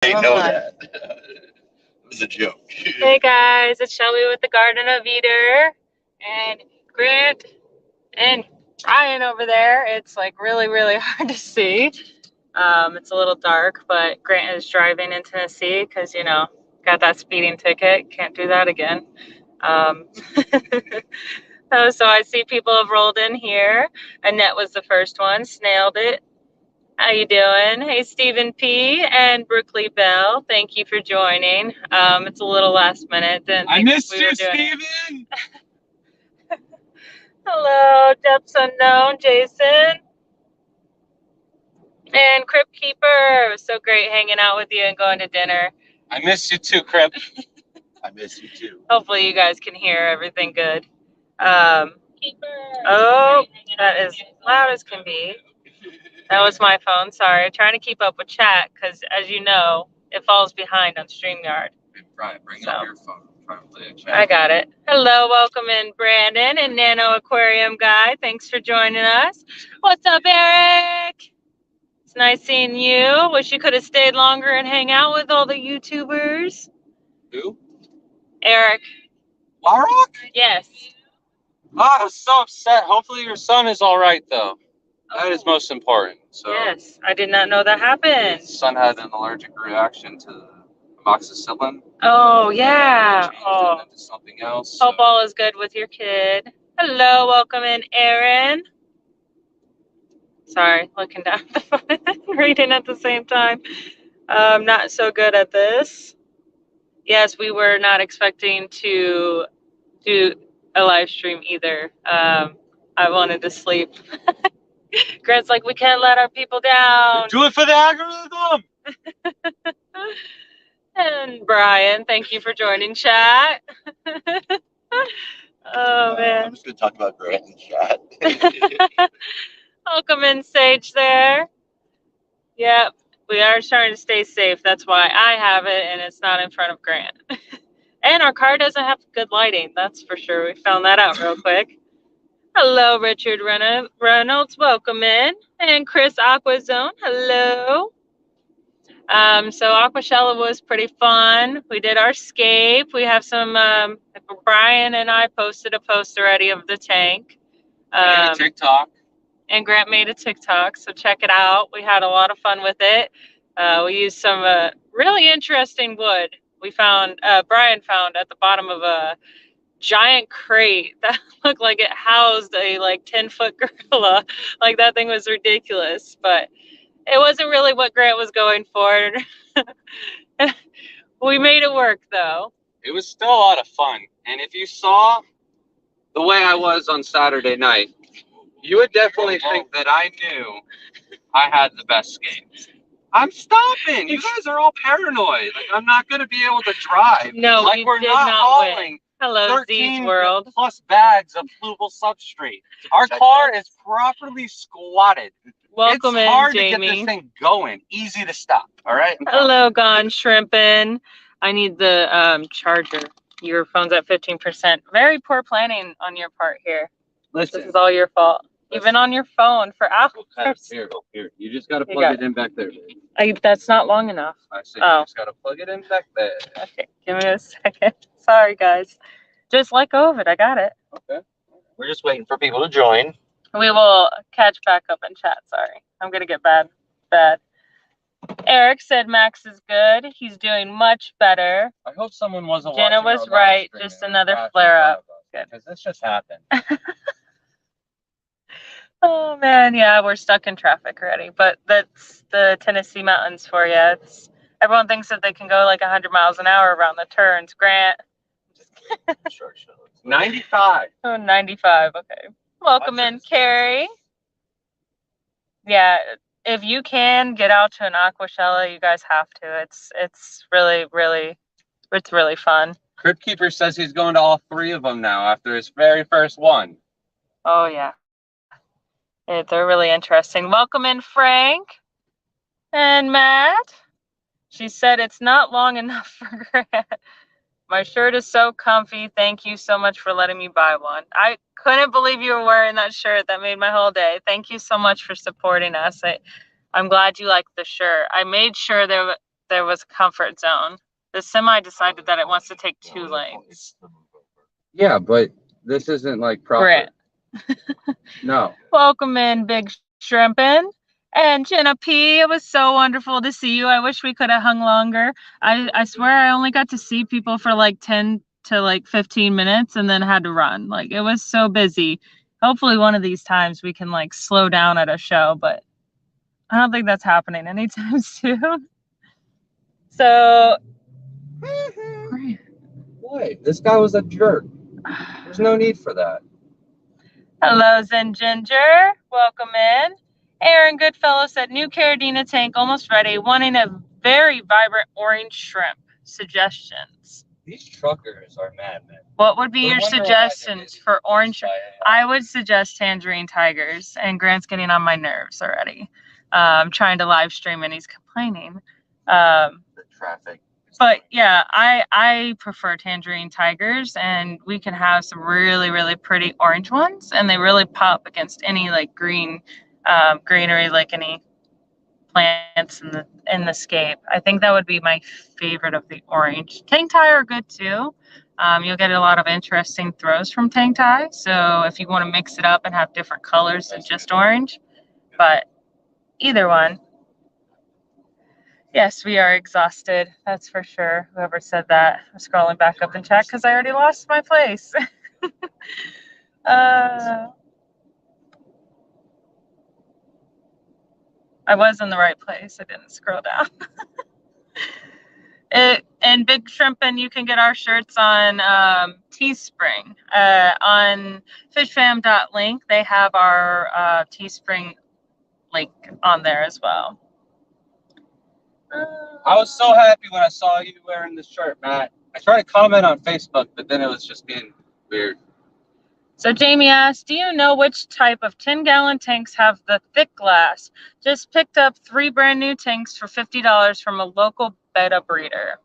They know that. It was a joke. Hey guys, it's Shelby with the Garden of Eder, and Grant and Brian over there. It's like really hard to see. It's a little dark, but Grant is driving in Tennessee because, got that speeding ticket. Can't do that again. Um, so I see people have rolled in here. Annette was the first one, snailed it. How you doing? Hey, Stephen P. and Brookley Bell. Thank you for joining. It's a little last minute. I missed you, Stephen. Hello, Depths Unknown, Jason. And Crypt Keeper. It was so great hanging out with you and going to dinner. I missed you too, Crypt. I miss you too. Hopefully you guys can hear everything good. Oh, that is loud as can be. That was my phone. Sorry. Trying to keep up with chat because, as you know, it falls behind on StreamYard. Brian, bring up your phone. I'm trying to play a chat. I got it. Hello, welcome in Brandon and Nano Aquarium Guy. Thanks for joining us. What's up, Eric? It's nice seeing you. Wish you could have stayed longer and hang out with all the YouTubers. Who? Eric. Larrock? Yes. Oh, I was so upset. Hopefully your son is all right, though. That is most important. So yes, I did not know that happened. His son had an allergic reaction to amoxicillin. Oh, yeah. Changed it into something else. Hope all is good with your kid. Hello, welcome in, Aaron. Sorry, looking down the phone, reading at the same time. Not so good at this. Yes, we were not expecting to do a live stream either. I wanted to sleep. Grant's like, we can't let our people down. Do it for the algorithm. And Brian, thank you for joining chat. Oh man. I'm just gonna talk about Grant in chat. Welcome in, Sage there. Yep, we are trying to stay safe. That's why I have it and it's not in front of Grant. And our car doesn't have good lighting, that's for sure. We found that out real quick. Hello, Richard Reynolds. Welcome in. And Chris Aquazone. Hello. So Aquashella was pretty fun. We did our scape. We have some, Brian and I posted a post already of the tank. I made a TikTok. And Grant made a TikTok, so check it out. We had a lot of fun with it. We used some really interesting wood. We found, Brian found at the bottom of a giant crate that looked like it housed a 10-foot gorilla. Like that thing was ridiculous, but it wasn't really what Grant was going for. We made it work though. It was still a lot of fun. And if you saw the way I was on Saturday night, you would definitely think that I knew I had the best skate. I'm stopping. You guys are all paranoid. Like I'm not going to be able to drive. No, like we're not hauling. Hello, Z's World. Plus bags of fluval substrate. Our car is properly squatted. Welcome in, Jamie. It's hard to get this thing going. Easy to stop. All right. Hello, Gone Shrimpin'. I need the charger. Your phone's at 15%. Very poor planning on your part here. Listen, this is all your fault. Even on your phone for hours. Here. You just got to plug it in back there, babe. That's not long enough. I see. You just got to plug it in back there. Okay, give me a second. Sorry, guys. Just let go of it. I got it. Okay. We're just waiting for people to join. We will catch back up in chat. Sorry. I'm going to get bad. Eric said Max is good. He's doing much better. I hope someone wasn't Jenna was right. Just another flare-up. Because this just happened. Oh, man. Yeah, we're stuck in traffic already. But that's the Tennessee mountains for you. Everyone thinks that they can go 100 miles an hour around the turns. Grant. Sure. 95. Oh, 95. Okay. Welcome in, Carrie. Yeah, if you can get out to an Aquashella, you guys have to. It's really fun. Crypt Keeper says he's going to all 3 of them now after his very first one. Oh yeah, they're really interesting. Welcome in, Frank and Matt. She said it's not long enough for Grant. My shirt is so comfy. Thank you so much for letting me buy one. I couldn't believe you were wearing that shirt. That made my whole day. Thank you so much for supporting us. I'm glad you liked the shirt. I made sure there was a comfort zone. The semi decided that it wants to take 2 lanes. Yeah, but this isn't like proper. Grant. No. Welcome in, Big Shrimpin'. And Jenna P, it was so wonderful to see you. I wish we could have hung longer. I swear I only got to see people for like 10 to like 15 minutes and then had to run. Like, it was so busy. Hopefully one of these times we can like slow down at a show, but I don't think that's happening anytime soon. So, Boy, this guy was a jerk. There's no need for that. hello, Zen Ginger. Welcome in. Aaron Goodfellow said, new Caradina tank almost ready, wanting a very vibrant orange shrimp. Suggestions. These truckers are madmen. What would be your suggestions for orange? I would suggest tangerine tigers, and Grant's getting on my nerves already. I'm trying to live stream and he's complaining. The traffic. But yeah, I prefer tangerine tigers, and we can have some really, really pretty orange ones, and they really pop against any like green greenery, like any plants in the scape. I think that would be my favorite of the orange. Tang tie are good too. You'll get a lot of interesting throws from tang tie. So if you want to mix it up and have different colors than just orange, but either one. Yes, we are exhausted. That's for sure. Whoever said that. I'm scrolling back up in chat because I already lost my place. I was in the right place. I didn't scroll down. And Big Shrimpin', you can get our shirts on Teespring. On fishfam.link, they have our Teespring link on there as well. I was so happy when I saw you wearing this shirt, Matt. I tried to comment on Facebook, but then it was just being weird. So Jamie asked, do you know which type of 10-gallon tanks have the thick glass? Just picked up 3 brand new tanks for $50 from a local betta breeder.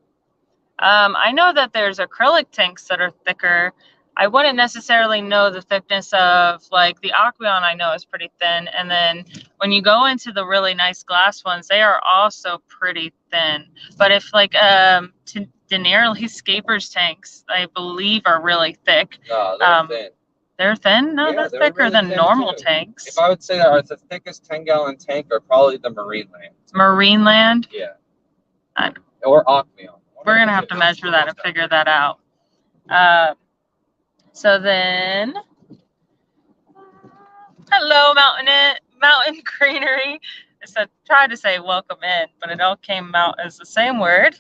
I know that there's acrylic tanks that are thicker. I wouldn't necessarily know the thickness of, like, the Aqueon I know is pretty thin. And then when you go into the really nice glass ones, they are also pretty thin. But if, like, Daenerys Scapers tanks, I believe, are really thick. No, they're thin. They're thin? No, Yeah, they're thicker really than thin normal too. tanks. If I would say that the thickest 10-gallon tank are probably the Marineland. Marineland? Yeah. Or Aqueon. We're going to have to measure that and figure that out. So then, hello, Mountain Greenery. I said, tried to say welcome in, but it all came out as the same word.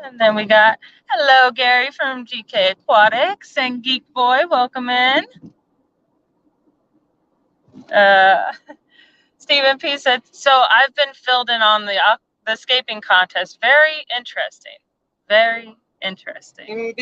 And then we got, hello, Gary from GK Aquatics and Geek Boy, welcome in. Stephen P said, so I've been filled in on the escaping contest. Very interesting. Very interesting.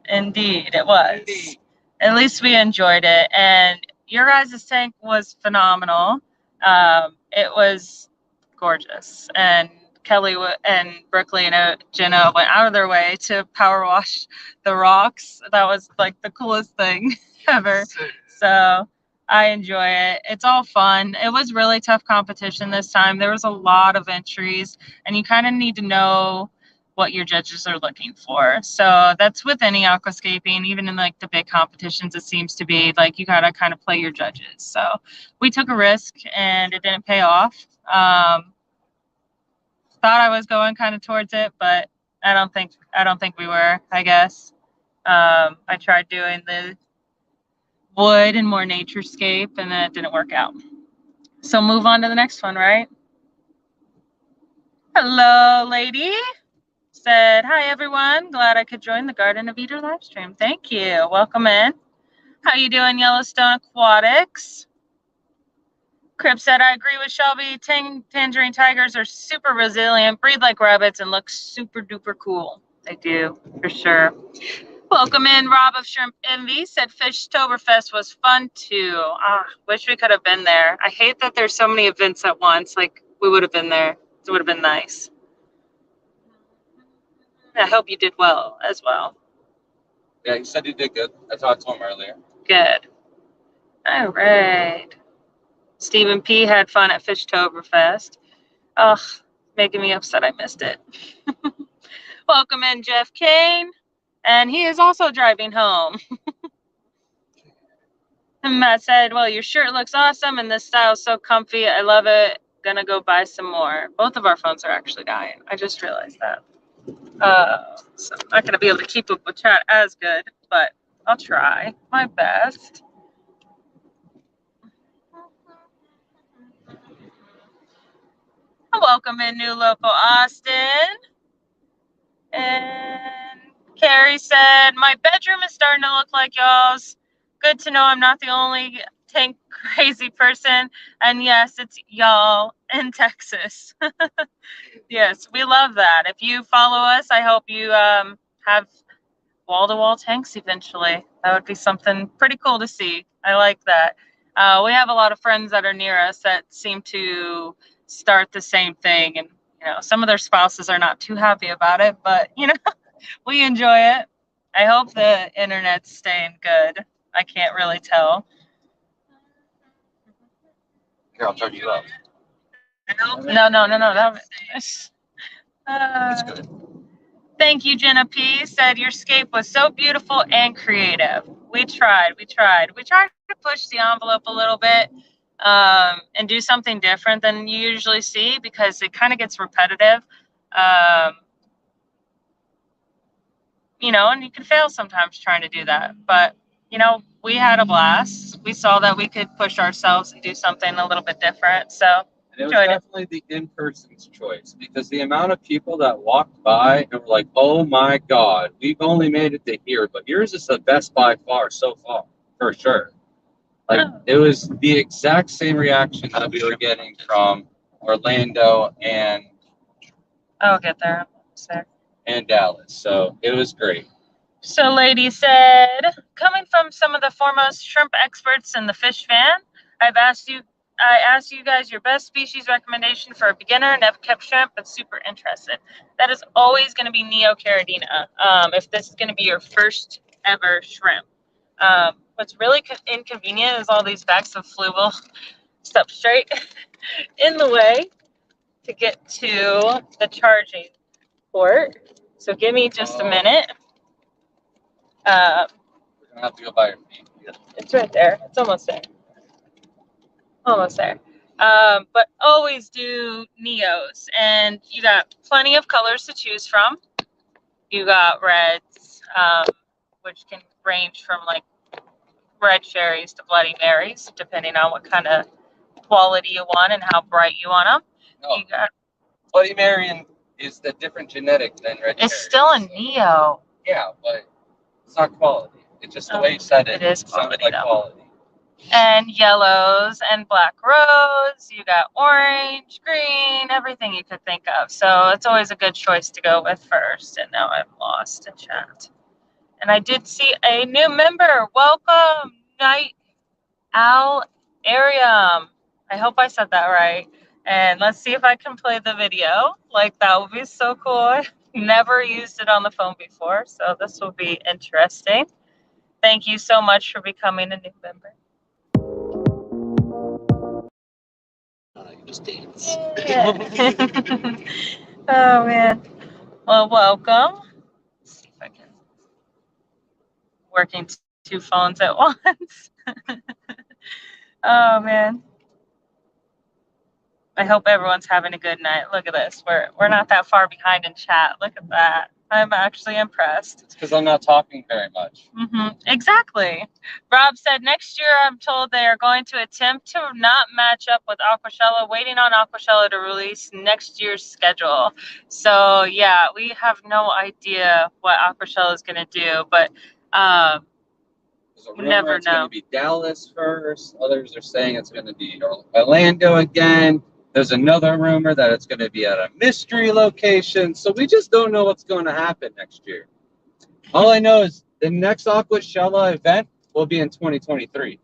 Indeed, it was. Indeed. At least we enjoyed it. And your guys' tank was phenomenal. It was gorgeous. And Kelly and Brooklyn and Jenna went out of their way to power wash the rocks. That was like the coolest thing ever. So I enjoy it. It's all fun. It was really tough competition this time. There was a lot of entries, and you kind of need to know what your judges are looking for. So that's with any aquascaping, even in like the big competitions, it seems to be like you gotta kind of play your judges. So we took a risk and it didn't pay off. Thought I was going kind of towards it, but I don't think we were, I guess. I tried doing the wood and more naturescape, and then it didn't work out. So move on to the next one, right? Hello, lady. Said, hi, everyone. Glad I could join the Garden of Eden live stream. Thank you. Welcome in. How you doing, Yellowstone Aquatics? Crib said, I agree with Shelby. Tangerine tigers are super resilient, breed like rabbits, and look super duper cool. They do, for sure. Welcome in, Rob of Shrimp Envy. Said Fishtoberfest was fun too. Wish we could have been there. I hate that there's so many events at once. Like, we would have been there. It would have been nice. I hope you did well as well. Yeah, he said he did good. I talked to him earlier. Good. All right. Stephen P had fun at Fishtoberfest. Ugh, making me upset I missed it. Welcome in, Jeff Kane. And he is also driving home. And Matt said, well, your shirt looks awesome and this style is so comfy. I love it. Gonna go buy some more. Both of our phones are actually dying. I just realized that. So I'm not gonna be able to keep up with chat as good, but I'll try my best. Welcome in, new local Austin. And Carrie said, my bedroom is starting to look like y'all's. Good to know I'm not the only tank crazy person. And yes, it's y'all in Texas. Yes, we love that. If you follow us, I hope you have wall-to-wall tanks eventually. That would be something pretty cool to see. I like that. We have a lot of friends that are near us that seem to start the same thing, and some of their spouses are not too happy about it, but we enjoy it. I hope the internet's staying good. I can't really tell. Here, I'll turn you up. No. That's good. Thank you, Jenna P. Said your scape was so beautiful and creative. We tried. We tried to push the envelope a little bit and do something different than you usually see because it kind of gets repetitive. And you can fail sometimes trying to do that. But, we had a blast. We saw that we could push ourselves and do something a little bit different. So it was definitely the in-person's choice because the amount of people that walked by and were like, oh my God, we've only made it to here, but yours is the best by far so far, for sure. It was the exact same reaction that we were getting from Orlando and I'll get there. And Dallas. So it was great. So Lady said, coming from some of the foremost shrimp experts in the fish fan, I asked you guys your best species recommendation for a beginner. Never kept shrimp, but super interested. That is always going to be Neocaridina. If this is going to be your first ever shrimp. What's really inconvenient is all these bags of fluval substrate in the way to get to the charging port. So give me just a minute. We're gonna have to go by your feet. It's right there. It's almost there. Almost there. But always do Neos. And you got plenty of colors to choose from. You got reds, which can range from like red cherries to Bloody Marys, depending on what kind of quality you want and how bright you want them. No. You got Bloody Mary is the different genetic than red cherry. It's still a Neo. Yeah, but it's not quality. It's just the way you said it. It is sounded quality, like though. quality. And yellows and black rose. You got orange, green, everything you could think of. So it's always a good choice to go with first. And now I'm lost in chat. And I did see a new member. Welcome, Night Owl Arium. I hope I said that right. And let's see if I can play the video. Like, that would be so cool. I've never used it on the phone before, so this will be interesting. Thank you so much for becoming a new member. You just dance. Oh, man. Well, welcome. Let's see if I can. Working two phones at once. Oh, man. I hope everyone's having a good night. Look at this. We're not that far behind in chat. Look at that. I'm actually impressed. It's because I'm not talking very much. Exactly. Rob said next year I'm told they are going to attempt to not match up with Aquashella, waiting on Aquashella to release next year's schedule. So yeah, we have no idea what Aquashella is going to do, but you never know. It's going to be Dallas first. Others are saying it's going to be Orlando again. There's another rumor that it's going to be at a mystery location. So we just don't know what's going to happen next year. All I know is the next Aquashella event will be in 2023.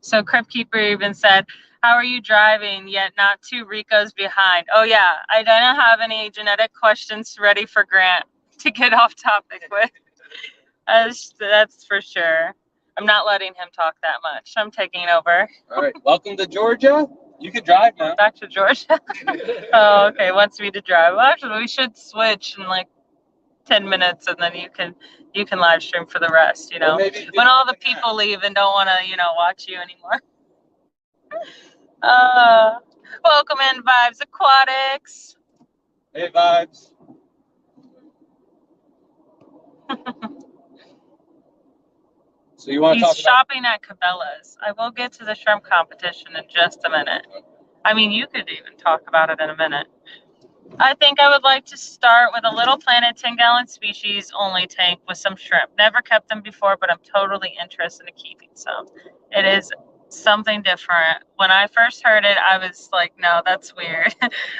So Crypt Keeper even said, how are you driving yet not 2 Ricos behind? Oh yeah, I don't have any genetic questions ready for Grant to get off topic with. That's for sure. I'm not letting him talk that much. I'm taking over. All right, welcome to Georgia. You can drive now. Back to Georgia. Oh, okay. Wants me to drive. Well, actually, we should switch in like 10 minutes, and then you can live stream for the rest. You know, Well, maybe when all the people leave and don't want to, watch you anymore. Welcome in, Vibes Aquatics. Hey, Vibes. So you want to talk He's shopping at Cabela's. I will get to the shrimp competition in just a minute. I mean, you could even talk about it in a minute. I think I would like to start with a Little Planet 10-gallon species only tank with some shrimp. Never kept them before, but I'm totally interested in keeping some. It is something different. When I first heard it, I was like, no, that's weird.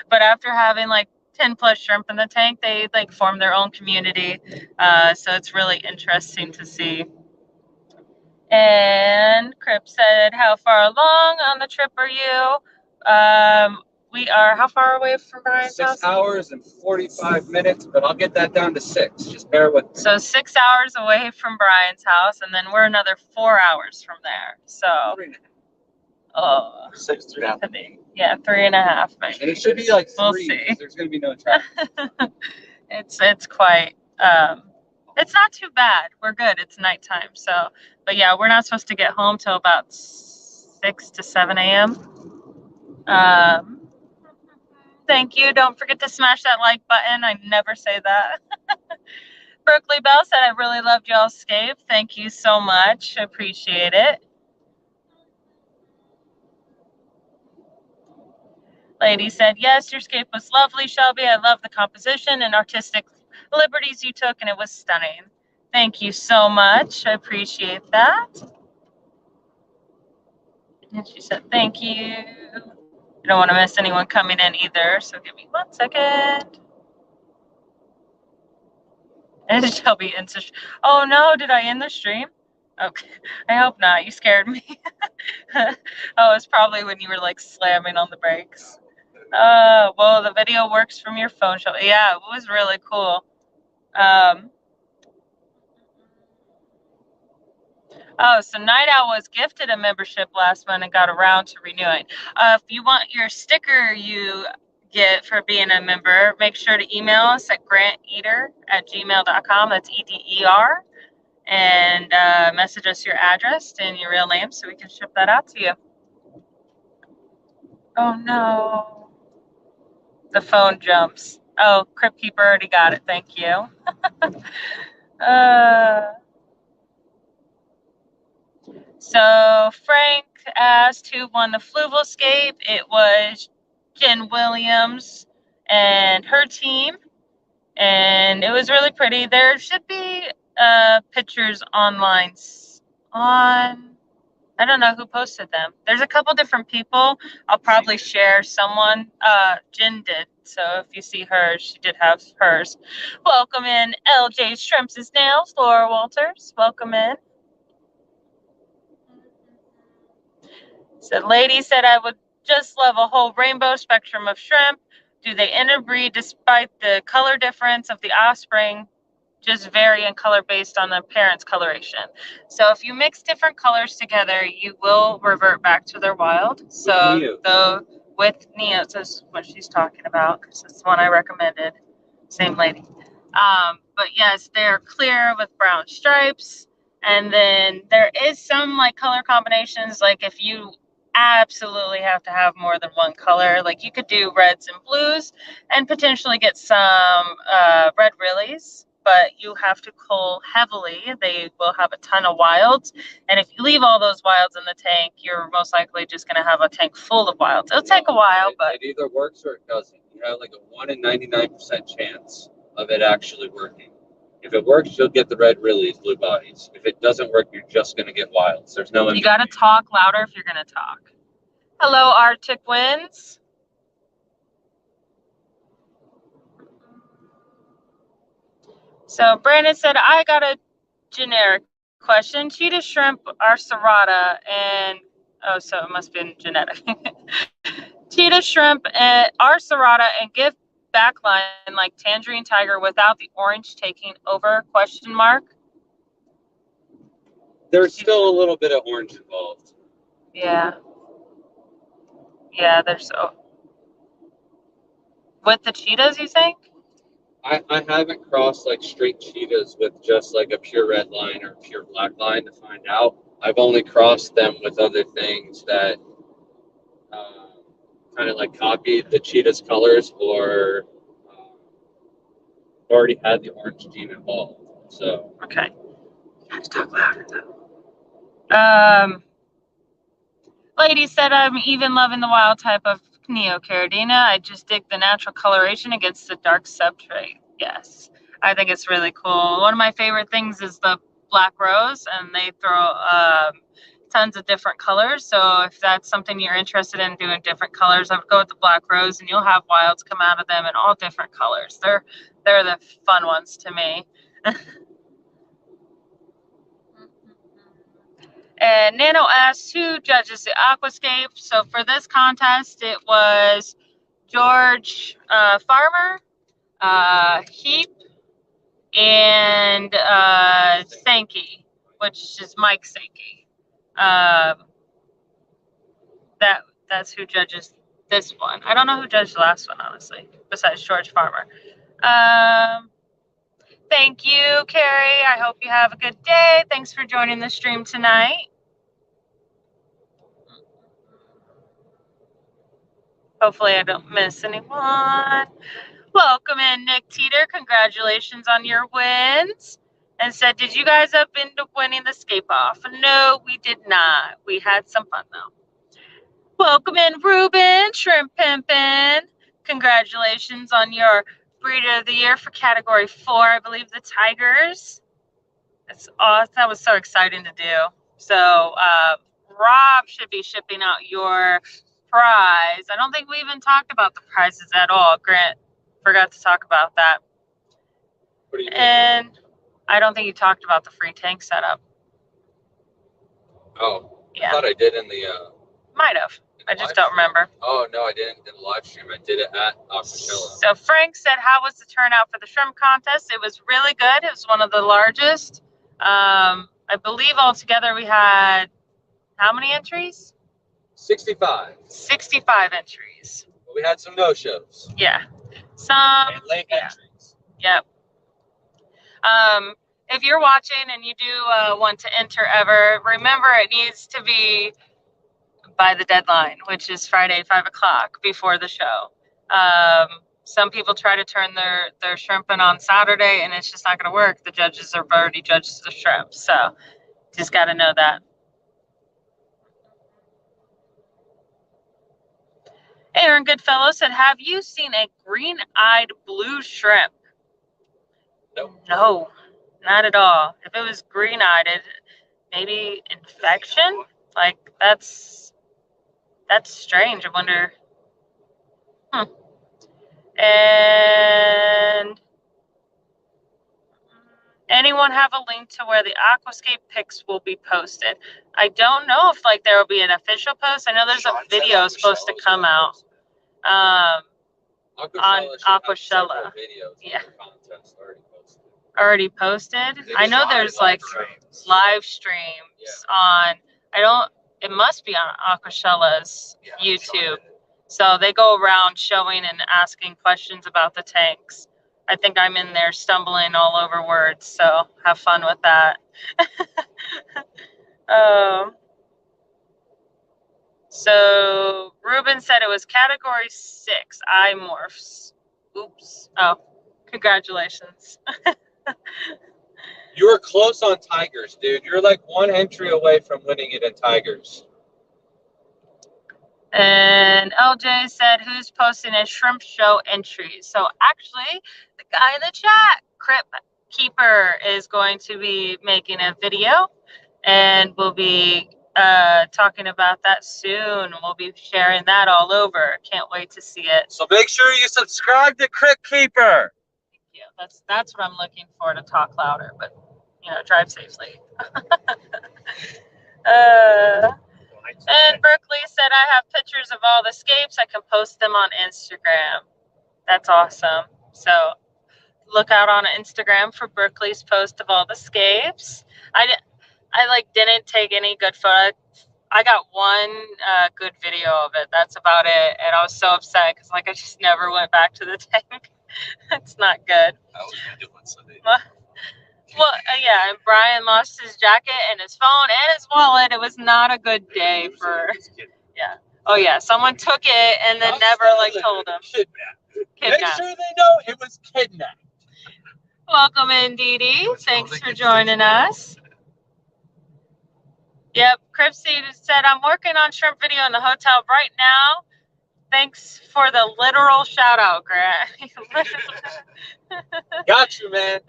But after having like 10 plus shrimp in the tank, they like form their own community. So it's really interesting to see. And Crip said, how far along on the trip are you? We are how far away from Brian's house? 6 hours and 45 minutes, but I'll get that down to 6. Just bear with me. So 6 hours away from Brian's house, and then we're another 4 hours from there. So 3.5. Oh, 6, 3.5. Yeah, 3.5 maybe. And it should be like 3. We'll see. There's going to be no traffic. It's quite it's not too bad. We're good. It's nighttime. So, but yeah, we're not supposed to get home till about 6 to 7 a.m. Thank you. Don't forget to smash that like button. I never say that. Berkeley Bell said, I really loved y'all's scape. Thank you so much. Appreciate it. Lady said, yes, your scape was lovely, Shelby. I love the composition and artistic liberties you took, and it was stunning. Thank you so much. I appreciate that. And she said, thank you. I don't want to miss anyone coming in either, so give me 1 second. And Shelby ends. Oh no, did I end the stream? Okay, I hope not. You scared me. Oh, it's probably when you were like slamming on the brakes. Well, the video works from your phone. Yeah, it was really cool. Oh, so Night Owl was gifted a membership last month and got around to renewing. If you want your sticker you get for being a member, make sure to email us at granteater@gmail.com. That's EDER. And message us your address and your real name so we can ship that out to you. Oh, no. The phone jumps. Oh, Crypt Keeper already got it. Thank you. So Frank asked who won the Fluvalscape. It was Jen Williams and her team. And it was really pretty. There should be pictures online I don't know who posted them. There's a couple different people. I'll probably share someone. Jen did. So if you see hers, she did have hers. Welcome in LJ Shrimps' Nails, Laura Walters. Welcome in. So lady said I would just love a whole rainbow spectrum of shrimp. Do they interbreed despite the color difference of the offspring? Just vary in color based on the parent's coloration. So if you mix different colors together, you will revert back to their wild. So with Neos is what she's talking about, because it's the one I recommended. Same lady. But yes, they're clear with brown stripes. And then there is some like color combinations. Like if you absolutely have to have more than one color, like you could do reds and blues and potentially get some red willies. But you have to cull heavily. They will have a ton of wilds. And if you leave all those wilds in the tank, you're most likely just going to have a tank full of wilds. It'll take a while, but it either works or it doesn't. You have like a 1 in 99% chance of it actually working. If it works, you'll get the red willies, blue bodies. If it doesn't work, you're just going to get wilds. There's no. You got to talk louder if you're going to talk. Hello, Arctic Winds. So Brandon said, I got a generic question. Cheetah shrimp are serrata and, oh, so it must have been genetic. Cheetah shrimp are serrata and give backline like tangerine tiger without the orange taking over, question mark? There's still a little bit of orange involved. Yeah. Yeah, there's with the cheetahs, you think? I haven't crossed like straight cheetahs with just like a pure red line or pure black line to find out. I've only crossed them with other things that kind of like copied the cheetah's colors or already had the orange gene involved. So Okay. You have to talk louder though. Lady said, I'm even loving the wild type of Neocaridina. I just dig the natural coloration against the dark substrate. Yes, I think it's really cool. One of my favorite things is the black rose, and they throw tons of different colors. So if that's something you're interested in doing different colors, I would go with the black rose, and you'll have wilds come out of them in all different colors. They're the fun ones to me. And Nano asked who judges the aquascape. So for this contest, it was George Farmer, Heap, and Sankey, which is Mike Sankey. That's who judges this one. I don't know who judged the last one, honestly, besides George Farmer. Thank you, Carrie. I hope you have a good day. Thanks for joining the stream tonight. Hopefully I don't miss anyone. Welcome in, Nick Teeter. Congratulations on your wins. And said, did you guys up into winning the scape off? No, we did not. We had some fun, though. Welcome in, Ruben, Shrimp Pimpin'. Congratulations on your Breeder of the Year for Category 4. I believe the Tigers. That's awesome. That was so exciting to do. So Rob should be shipping out your prize. I don't think we even talked about the prizes at all. Grant forgot to talk about that. what do you And I don't think you talked about the free tank setup. Oh, Yeah. I thought I did in the. Might have. I just don't remember. Oh no, I didn't in the live stream. I did it at Aquashella. So Frank said, how was the turnout for the shrimp contest? It was really good. It was one of the largest. I believe altogether we had how many entries? 65. 65 entries. But we had some no-shows. Yeah. Some And late entries. Yep. If you're watching and you do want to enter ever, remember it needs to be by the deadline, which is Friday, 5 o'clock before the show. Some people try to turn their shrimp in on Saturday, and it's just not going to work. The judges have already judged the shrimp, so just got to know that. Aaron Goodfellow said, have you seen a green-eyed blue shrimp? Nope. No, not at all. If it was green-eyed, maybe infection? Like, that's strange. I wonder. And anyone have a link to where the Aquascape pics will be posted? I don't know if like there will be an official post. I know there's a video supposed to come out on Aquashella. Yeah. Already posted. I know there's like live streams on. It must be on Aquashella's YouTube. So they go around showing and asking questions about the tanks. I think I'm in there stumbling all over words, so have fun with that. So Ruben said it was category 6, iMorphs. Oops. Oh, congratulations. You were close on Tigers, dude. You're like one entry away from winning it in Tigers. And LJ said, who's posting a shrimp show entry? So actually, the guy in the chat, Crip Keeper, is going to be making a video, and we'll be talking about that soon. We'll be sharing that all over. Can't wait to see it. So make sure you subscribe to Crip Keeper. Thank you. That's what I'm looking for, to talk louder, but drive safely. And Berkeley said, I have pictures of all the scapes. I can post them on Instagram. That's awesome. So look out on Instagram for Berkeley's post of all the scapes. I didn't take any good I got one good video of it. That's about it. And I was so upset because like I just never went back to the tank. It's not good. I was gonna do one Sunday. Well, yeah, and Brian lost his jacket and his phone and his wallet. It was not a good day for. Yeah. Oh yeah, someone took it and then never like told him. Make sure they know it was kidnapped. Welcome in, Dee Dee. Thanks for joining us. Yep, Cripsy said, I'm working on shrimp video in the hotel right now. Thanks for the literal shout out, Grant. Got you, man.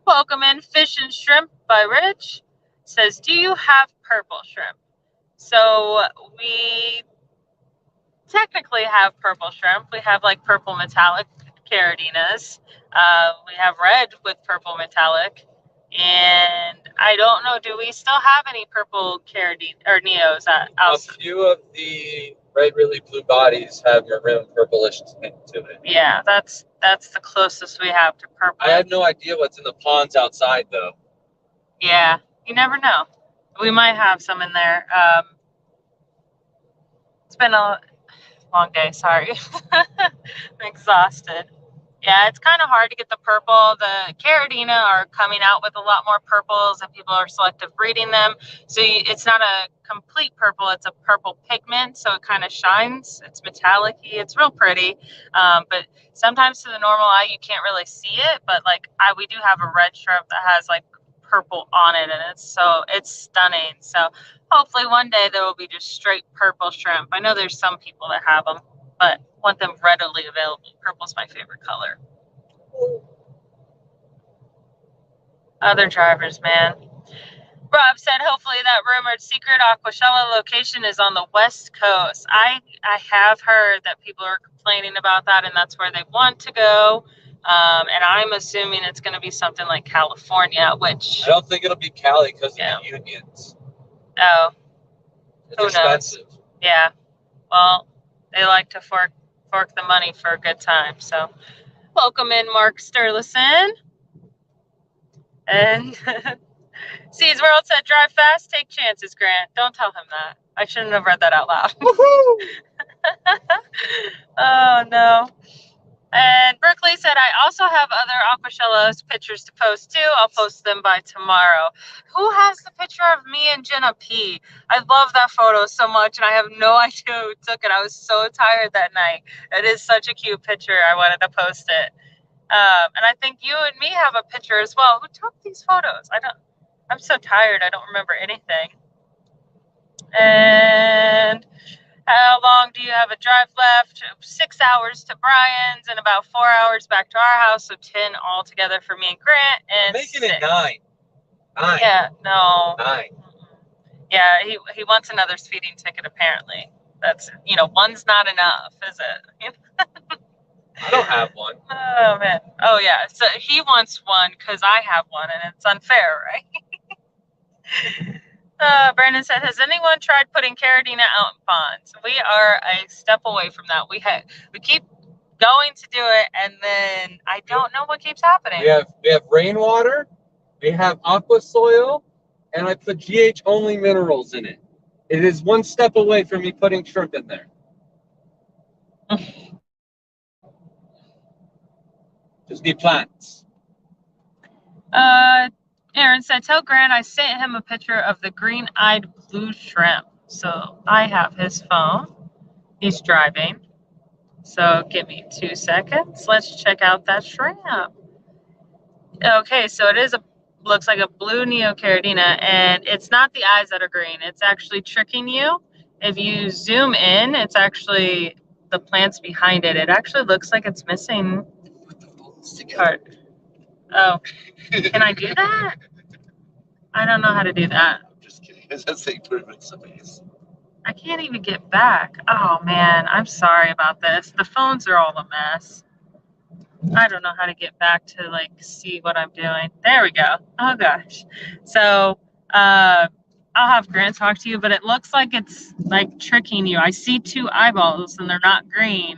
Welcome in, Fish and Shrimp by Rich. Says, do you have purple shrimp? So we technically have purple shrimp. We have like purple metallic caradinas. We have red with purple metallic. And I don't know, do we still have any purple caradine or neos outside? A few of the red, really blue bodies have maroon purplish tint to it. Yeah, that's the closest we have to purple. I have no idea what's in the ponds outside, though. Yeah, you never know. We might have some in there. It's been a long day, sorry. I'm exhausted. Yeah, it's kind of hard to get the purple. The caradina are coming out with a lot more purples and people are selective breeding them. So it's not a complete purple, it's a purple pigment. So it kind of shines. It's metallic-y. It's real pretty. But sometimes to the normal eye, you can't really see it. But like we do have a red shrimp that has like purple on it and it's stunning. So hopefully one day there will be just straight purple shrimp. I know there's some people that have them, but want them readily available. Purple's my favorite color. Other drivers, man. Rob said, hopefully that rumored secret Aquashella location is on the West Coast. I have heard that people are complaining about that, and that's where they want to go. And I'm assuming it's going to be something like California, which... I don't think it'll be Cali because of the unions. Oh. It's expensive. Knows? Yeah. Well, they like to fork the money for a good time. So welcome in, Mark Sturleson. And Seas World said, drive fast, take chances, Grant. Don't tell him that. I shouldn't have read that out loud. Oh, no. And Berkeley said, I also have other Aquashella's pictures to post too. I'll post them by tomorrow. Who has the picture of me and Jenna P? I love that photo so much, and I have no idea who took it. I was so tired that night. It is such a cute picture. I wanted to post it. And I think you and me have a picture as well. Who took these photos? I'm so tired. I don't remember anything. And how long do you have a drive left? 6 hours to Brian's and about 4 hours back to our house. So 10 altogether for me and Grant. And making it 9. Yeah, no. 9. Yeah, he wants another speeding ticket apparently. That's, one's not enough, is it? I don't have one. Oh, man. Oh, yeah. So he wants one because I have one, and it's unfair, right? Brandon said, has anyone tried putting caradina out in ponds? We are a step away from that. We keep going to do it, and then I don't know what keeps happening. We have rainwater, we have aqua soil, and I put GH only minerals in it. It is one step away from me putting shrimp in there. Just need plants. Aaron said, tell Grant I sent him a picture of the green-eyed blue shrimp. So I have his phone. He's driving. So give me 2 seconds. Let's check out that shrimp. Okay, so it looks like a blue neocaradina, and it's not the eyes that are green. It's actually tricking you. If you zoom in, it's actually the plants behind it. It actually looks like it's missing part. Oh, can I do that? I don't know how to do that. I'm just kidding. That's like put it in somebody's. I can't even get back. Oh man, I'm sorry about this. The phones are all a mess. I don't know how to get back to like see what I'm doing. There we go. Oh gosh. So I'll have Grant talk to you, but it looks like it's like tricking you. I see 2 eyeballs and they're not green.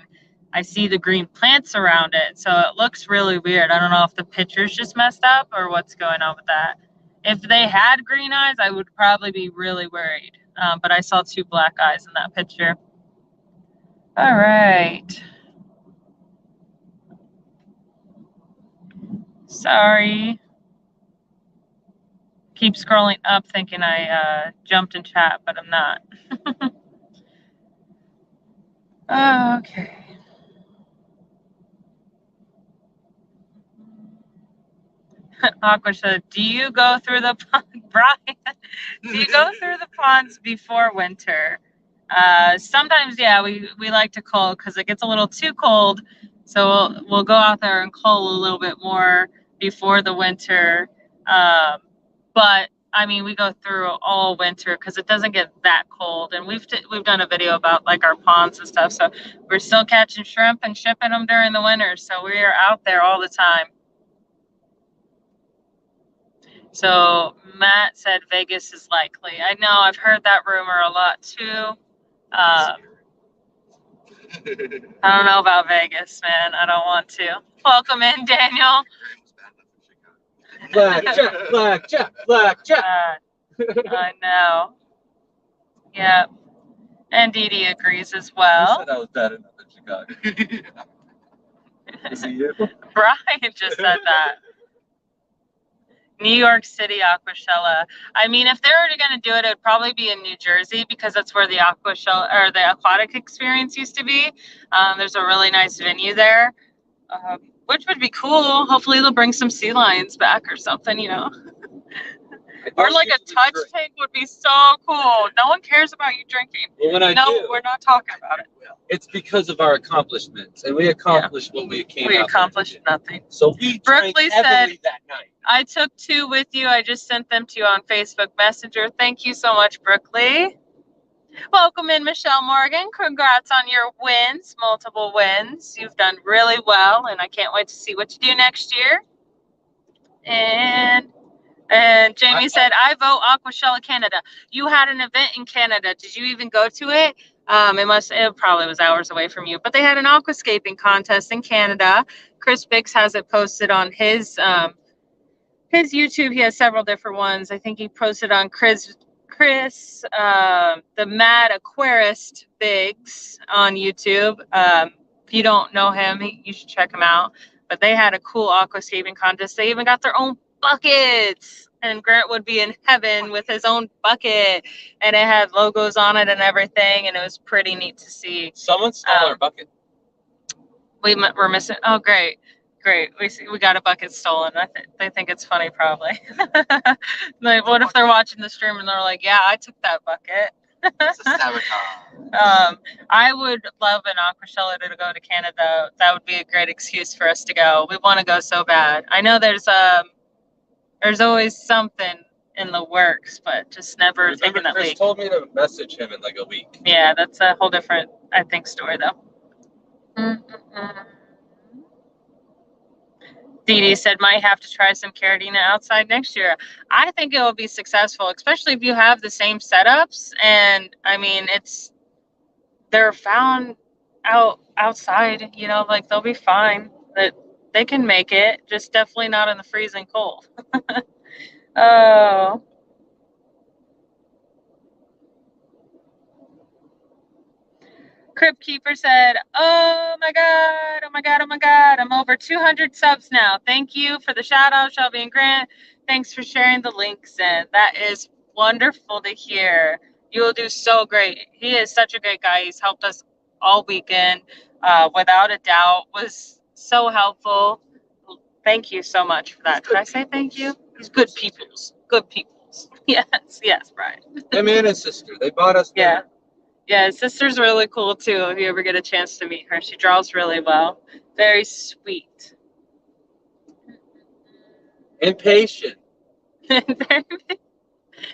I see the green plants around it. So it looks really weird. I don't know if the picture's just messed up or what's going on with that. If they had green eyes, I would probably be really worried. but I saw 2 black eyes in that picture. All right. Sorry. Keep scrolling up thinking I jumped in chat, but I'm not. Okay. Aquashella, do you go through the pond, Brian? Do you go through the ponds before winter? Sometimes, yeah, we like to cold because it gets a little too cold. So we'll go out there and cold a little bit more before the winter. But I mean, we go through all winter because it doesn't get that cold. And we've done a video about like our ponds and stuff. So we're still catching shrimp and shipping them during the winter. So we are out there all the time. So Matt said Vegas is likely. I know, I've heard that rumor a lot too. I don't know about Vegas, man. I don't want to. Welcome in, Daniel. Blackjack, blackjack, blackjack. I know. Yeah. And Dee Dee agrees as I well. said I was bad enough in Chicago. Is it you? Brian just said that. New York City, Aquashella. I mean, if they're already going to do it, it would probably be in New Jersey because that's where the Aquashella or the Aquatic Experience used to be. There's a really nice venue there, which would be cool. Hopefully, they'll bring some sea lions back or something, you know. Or like a touch tank would be so cool. No one cares about you drinking. Well, when I do, we're not talking about it. it's because of our accomplishments, and we accomplished what we came. We out accomplished there to do. nothing. So we drank Brooklyn heavily said, that night. I took 2 with you. I just sent them to you on Facebook Messenger. Thank you so much, Brooklyn. Welcome in, Michelle Morgan. Congrats on your wins, multiple wins. You've done really well, and I can't wait to see what you do next year. And Jamie said, I vote Aquashella Canada. You had an event in Canada. Did you even go to it? It probably was hours away from you, but they had an aquascaping contest in Canada. Chris Biggs has it posted on his YouTube. He has several different ones. I think he posted on Chris, the Mad Aquarist Biggs on YouTube. If you don't know him, you should check him out. But they had a cool aquascaping contest. They even got their own buckets, and Grant would be in heaven with his own bucket, and it had logos on it and everything, and it was pretty neat to see. Someone stole our bucket. We're missing. Oh, great. We got a bucket stolen. They think it's funny, probably. Like, what if they're watching the stream and they're like, "Yeah, I took that bucket." It's a sabotage. I would love an Aquashella to go to Canada. That would be a great excuse for us to go. We want to go so bad. I know there's always something in the works, but just never taking that Chris leap. told me to message him in like a week. Yeah, that's a whole different, I think, story though. Dee Dee said, might have to try some Caradina outside next year. I think it will be successful, especially if you have the same setups. And I mean, they're found outside, you know, like they'll be fine. That they can make it, just definitely not in the freezing cold. Oh. Crypt Keeper said, oh my God, I'm over 200 subs now. Thank you for the shout out, Shelby and Grant. Thanks for sharing the links in. That is wonderful to hear. You will do so great. He is such a great guy. He's helped us all weekend, without a doubt, was so helpful. Thank you so much for that. Did I say thank you? He's good peoples. Good peoples. Yes, Brian. Him and his sister, they bought us dinner. Yeah. Yeah, his sister's really cool too. If you ever get a chance to meet her, she draws really well. Very sweet. Impatient.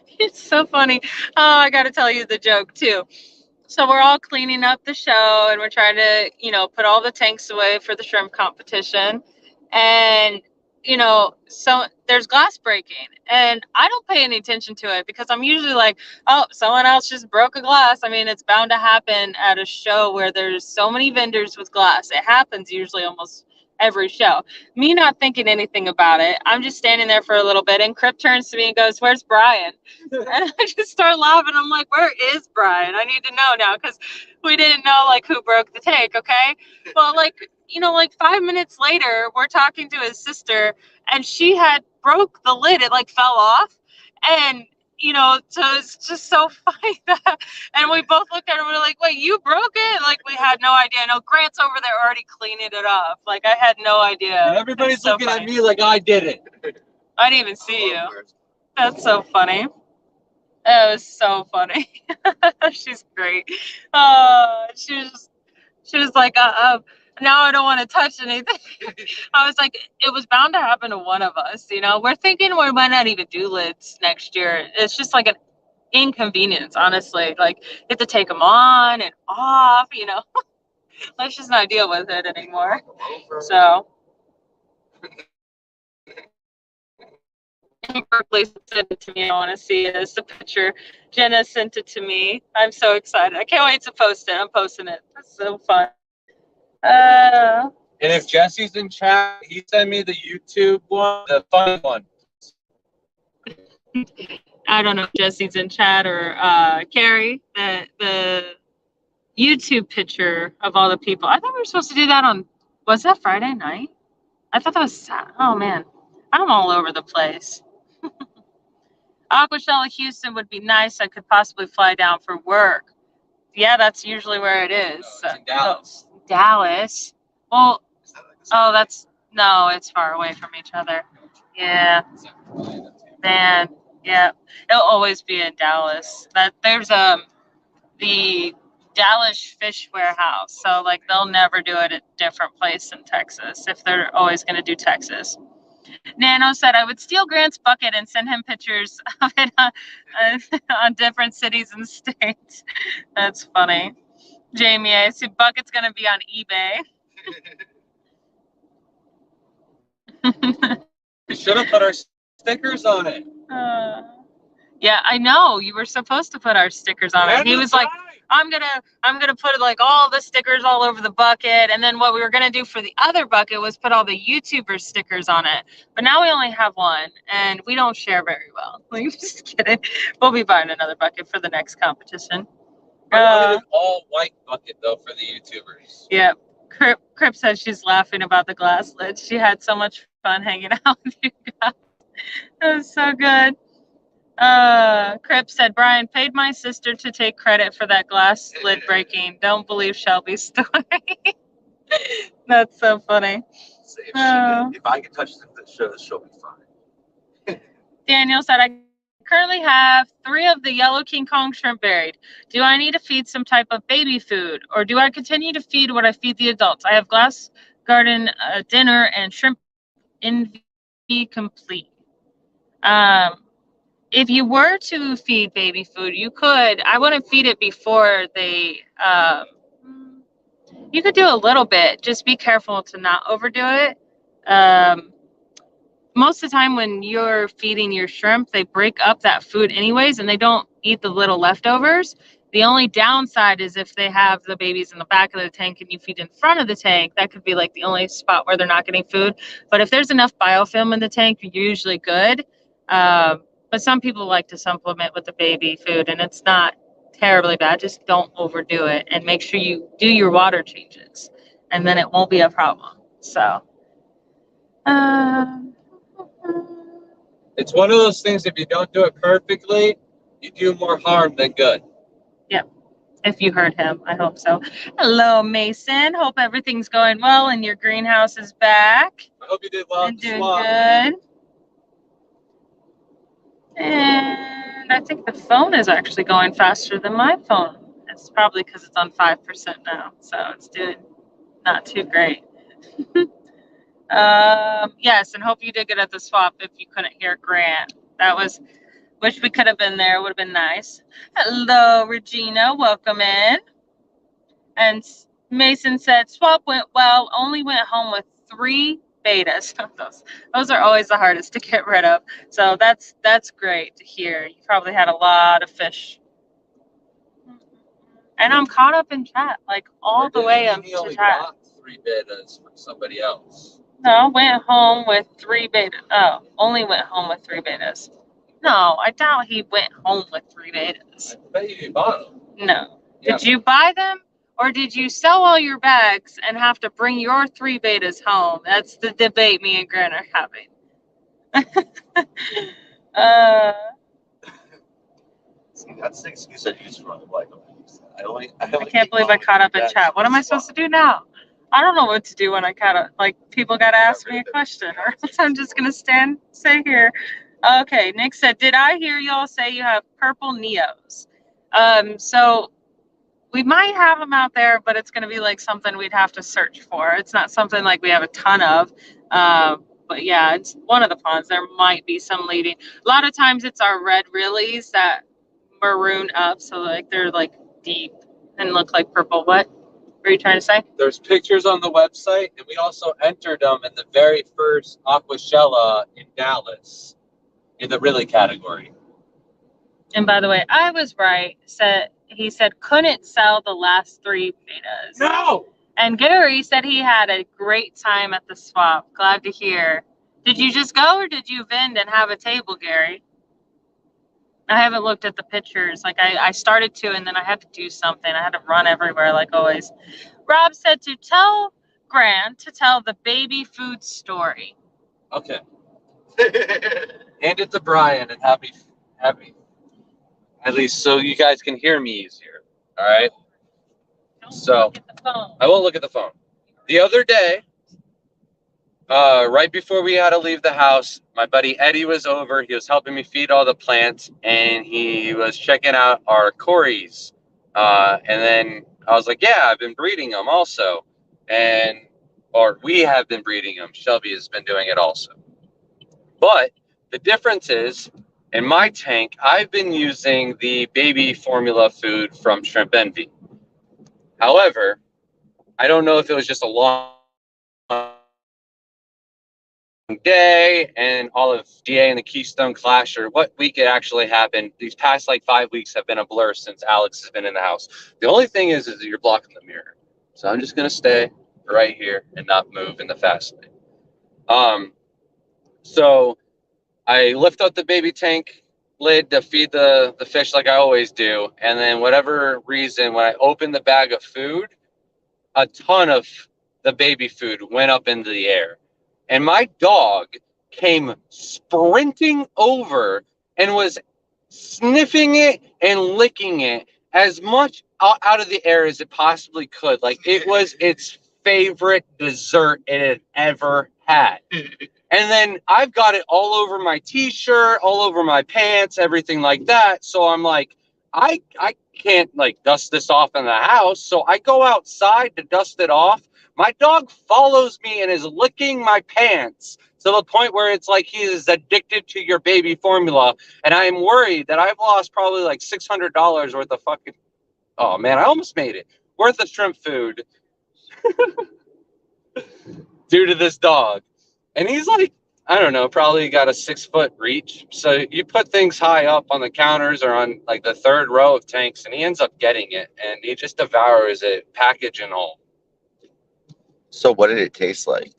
It's so funny. Oh, I got to tell you the joke too. So we're all cleaning up the show and we're trying to, put all the tanks away for the shrimp competition. And, so there's glass breaking and I don't pay any attention to it because I'm usually like, oh, someone else just broke a glass. I mean, it's bound to happen at a show where there's so many vendors with glass. It happens usually almost every show. Me not thinking anything about it. I'm just standing there for a little bit, and Crip turns to me and goes, "Where's Brian?" And I just start laughing. I'm like, "Where is Brian? I need to know now," because we didn't know like who broke the tank. Okay, well, like, you know, like 5 minutes later, we're talking to his sister, and she had broke the lid. It like fell off, and you know, so it's just so funny that, and we both looked at her and we're like, "Wait, you broke it?" Like, we had no idea. No, Grant's over there already cleaning it up. Like, I had no idea. And everybody's so looking funny. at me like I did it. I didn't even see you. That's so funny. That was so funny. She's great. She was like, now I don't want to touch anything. I was like, it was bound to happen to one of us. You know, we're thinking we might not even do lids next year. It's just like an inconvenience, honestly. Like, you have to take them on and off, you know. Let's just not deal with it anymore. So. Berkeley sent it to me. I want to see it. It's the picture. Jenna sent it to me. I'm so excited. I can't wait to post it. I'm posting it. It's so fun. And if Jesse's in chat, he sent me the YouTube one, the funny one. I don't know if Jesse's in chat or Carrie. The YouTube picture of all the people. I thought we were supposed to do that on. Was that Friday night? I thought that was. Oh man, I'm all over the place. Aquashella, Houston would be nice. I could possibly fly down for work. Yeah, that's usually where it is. No, it's in Dallas. Dallas. Well, oh, that's no, it's far away from each other. Yeah, man. Yeah, it'll always be in Dallas. That there's the Dallas Fish Warehouse. So like they'll never do it at a different place in Texas if they're always going to do Texas. Nano said, I would steal Grant's bucket and send him pictures of it on different cities and states. That's funny. Jamie, I see bucket's going to be on eBay. We should have put our stickers on it. Yeah, I know. You were supposed to put our stickers on it. He was like, I'm gonna put like all the stickers all over the bucket, and then what we were gonna do for the other bucket was put all the YouTuber stickers on it. But now we only have one, and we don't share very well. Like, just kidding. We'll be buying another bucket for the next competition. I wanted an all white bucket though for the YouTubers. Yeah. Crip said she's laughing about the glass lid. She had so much fun hanging out with you guys. It was so good. Crip said, Brian paid my sister to take credit for that glass lid breaking. Don't believe Shelby's story. That's so funny. If I can touch the she'll be fine. Daniel said, I currently have 3 of the yellow King Kong shrimp buried. Do I need to feed some type of baby food, or do I continue to feed what I feed the adults? I have glass garden dinner and shrimp in complete. If you were to feed baby food, you could. I wouldn't feed it before they. You could do a little bit. Just be careful to not overdo it. Most of the time when you're feeding your shrimp, they break up that food anyways, and they don't eat the little leftovers. The only downside is if they have the babies in the back of the tank and you feed in front of the tank, that could be like the only spot where they're not getting food. But if there's enough biofilm in the tank, you're usually good. But some people like to supplement with the baby food, and it's not terribly bad. Just don't overdo it, and make sure you do your water changes, and then it won't be a problem. So. It's one of those things, if you don't do it perfectly, you do more harm than good. Yep. If you heard him, I hope so. Hello, Mason. Hope everything's going well and your greenhouse is back. I hope you did well. And doing good. And I think the phone is actually going faster than my phone. It's probably because it's on 5% now, so it's doing not too great. Yes, and hope you did good at the swap if you couldn't hear Grant. That was, wish we could have been there. It would have been nice. Hello, Regina. Welcome in. And Mason said, swap went well. Only went home with 3 betas. Those are always the hardest to get rid of. So that's great to hear. You probably had a lot of fish. And I'm caught up in chat, like all the way up to chat. 3 betas from somebody else. No, went home with 3 betas. Oh, only went home with 3 betas. No, I doubt he went home with 3 betas. I bet you bought them. No. Yeah. Did you buy them? Or did you sell all your bags and have to bring your 3 betas home? That's the debate me and Grant are having. See, that's the excuse I use for my wife. I can't believe I caught up in chat. What am I supposed to do now? I don't know what to do when I caught up. Like, people got to ask me a question, or else I'm just going to stay here. Okay, Nick said, did I hear y'all say you have purple Neos? So we might have them out there, but it's going to be like something we'd have to search for. It's not something like we have a ton of. But yeah, it's one of the ponds. There might be some leading. A lot of times it's our red lilies that maroon up. So like they're like deep and look like purple. What were you trying to say? There's pictures on the website, and we also entered them in the very first Aquashella in Dallas in the really category. And by the way, I was right. He said couldn't sell the last 3 betas. No! And Gary said he had a great time at the swap. Glad to hear. Did you just go or did you vend and have a table, Gary? I haven't looked at the pictures. Like I started to and then I had to do something. I had to run everywhere like always. Rob said to tell Grant to tell the baby food story. Okay. Hand it to Brian and happy. At least so you guys can hear me easier. All right? So I won't look at the phone. The other day, right before we had to leave the house, my buddy Eddie was over. He was helping me feed all the plants, and he was checking out our Corys. And then I was like, yeah, I've been breeding them also. Or we have been breeding them. Shelby has been doing it also. But the difference is, in my tank, I've been using the baby formula food from Shrimp Envy. However, I don't know if it was just a long day and all of DA and the Keystone Clash or what week it actually happened. These past like 5 weeks have been a blur since Alex has been in the house. The only thing is that you're blocking the mirror. So I'm just going to stay right here and not move in the fast lane. So I lift up the baby tank lid to feed the fish like I always do. And then whatever reason, when I open the bag of food, a ton of the baby food went up into the air. And my dog came sprinting over and was sniffing it and licking it as much out of the air as it possibly could. Like it was its favorite dessert it had ever had. And then I've got it all over my t-shirt, all over my pants, everything like that. So I'm like, I can't like dust this off in the house. So I go outside to dust it off. My dog follows me and is licking my pants to the point where it's like he is addicted to your baby formula. And I am worried that I've lost probably like $600 worth of fucking, oh man, I almost made it, worth of shrimp food due to this dog. And he's like, I don't know, probably got a 6-foot reach. So you put things high up on the counters or on like the 3rd row of tanks, and he ends up getting it. And he just devours it, package and all. So what did it taste like?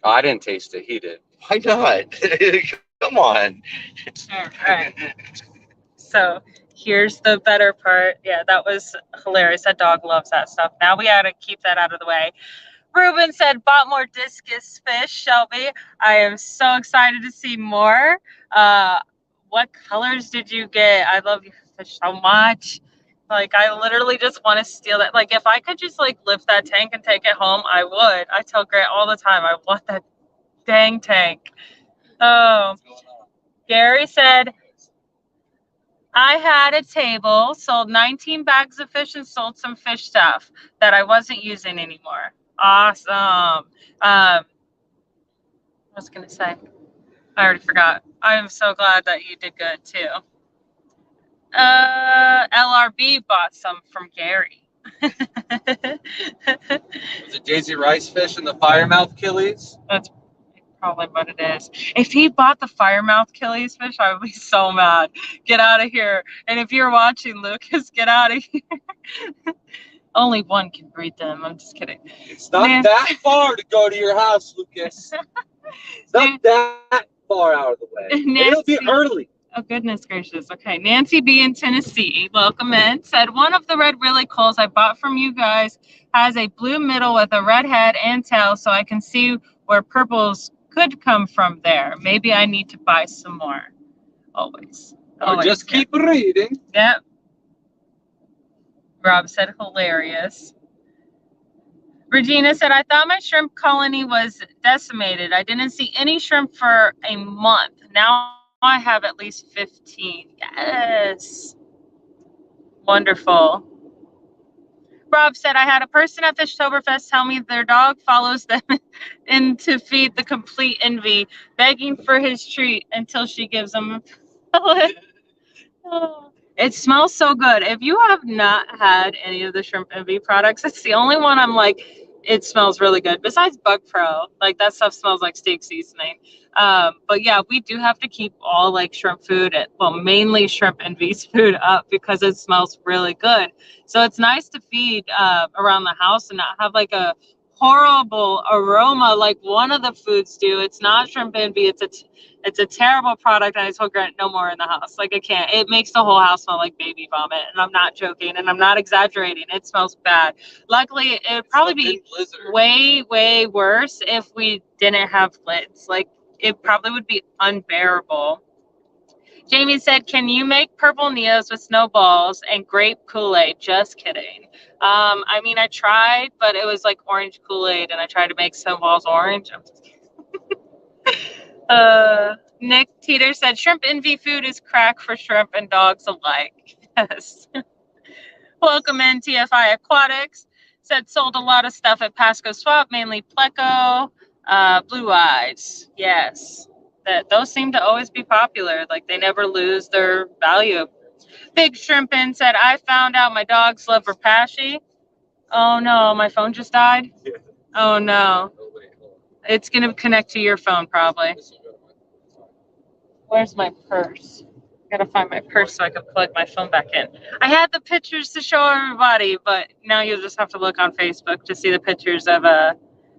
Oh, I didn't taste it. He did. Why not? Come on. All right. So here's the better part. Yeah, that was hilarious. That dog loves that stuff. Now we got to keep that out of the way. Ruben said, bought more discus fish, Shelby. I am so excited to see more. What colors did you get? I love your fish so much. Like, I literally just want to steal that. Like, if I could just, like, lift that tank and take it home, I would. I tell Grant all the time, I want that dang tank. Oh, Gary said, I had a table, sold 19 bags of fish, and sold some fish stuff that I wasn't using anymore. Awesome. I was going to say, I already forgot. I am so glad that you did good, too. LRB bought some from Gary. Was it Daisy Rice fish and the firemouth killies? That's probably what it is. If he bought the firemouth killies fish, I would be so mad. Get out of here. And if you're watching, Lucas, get out of here. Only one can breed them. I'm just kidding. It's not that far to go to your house, Lucas. It's not that far out of the way. It'll be early. Oh, goodness gracious. Okay. Nancy B in Tennessee, welcome in, said, one of the red really coals I bought from you guys has a blue middle with a red head and tail, so I can see where purples could come from there. Maybe I need to buy some more. Always. Or just keep reading. Yep. Rob said, hilarious. Regina said, I thought my shrimp colony was decimated. I didn't see any shrimp for a month. Now I have at least 15. Yes. Wonderful. Rob said, I had a person at the Oktoberfest tell me their dog follows them in to feed the complete envy, begging for his treat until she gives him a pellet. Oh. It smells so good. If you have not had any of the Shrimp Envy products, it's the only one I'm like, it smells really good. Besides Bug Pro, like that stuff smells like steak seasoning. But yeah, we do have to keep all like shrimp food, well, mainly Shrimp Envy's food up because it smells really good. So it's nice to feed around the house and not have like a horrible aroma like one of the foods do. It's not Shrimp Envy. It's a terrible product, and I told Grant no more in the house. Like I can't. It makes the whole house smell like baby vomit, and I'm not joking, and I'm not exaggerating. It smells bad. Luckily, it would probably be way, way worse if we didn't have lids. Like it probably would be unbearable. Jamie said, can you make purple Neos with snowballs and grape Kool-Aid? Just kidding. I mean, I tried, but it was like orange Kool-Aid, and I tried to make snowballs orange. I'm just kidding. Nick Teeter said, shrimp envy food is crack for shrimp and dogs alike. Yes. Welcome in, TFI Aquatics. Said, sold a lot of stuff at Pasco Swap, mainly Pleco, Blue Eyes. Yes. Those seem to always be popular. Like, they never lose their value. Big Shrimpin said, I found out my dogs love Rapashi. Oh, no. My phone just died? Oh, no. It's going to connect to your phone, probably. Where's my purse? I gotta find my purse so I can plug my phone back in. I had the pictures to show everybody, but now you'll just have to look on Facebook to see the pictures of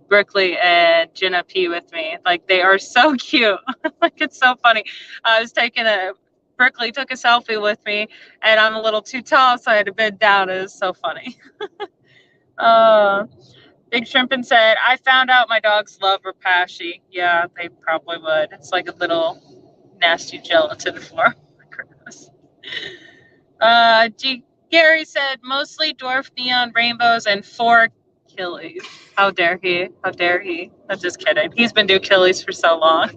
Brookley and Jenna P with me. Like, they are so cute. Like, it's so funny. I was Brookley took a selfie with me, and I'm a little too tall, so I had to bend down. It was so funny. Big Shrimpin said, I found out my dogs love Rapashi. Yeah, they probably would. It's like a little nasty gelatin form. Gary said, mostly dwarf neon rainbows and 4 Achilles. How dare he? How dare he? I'm just kidding. He's been doing Achilles for so long.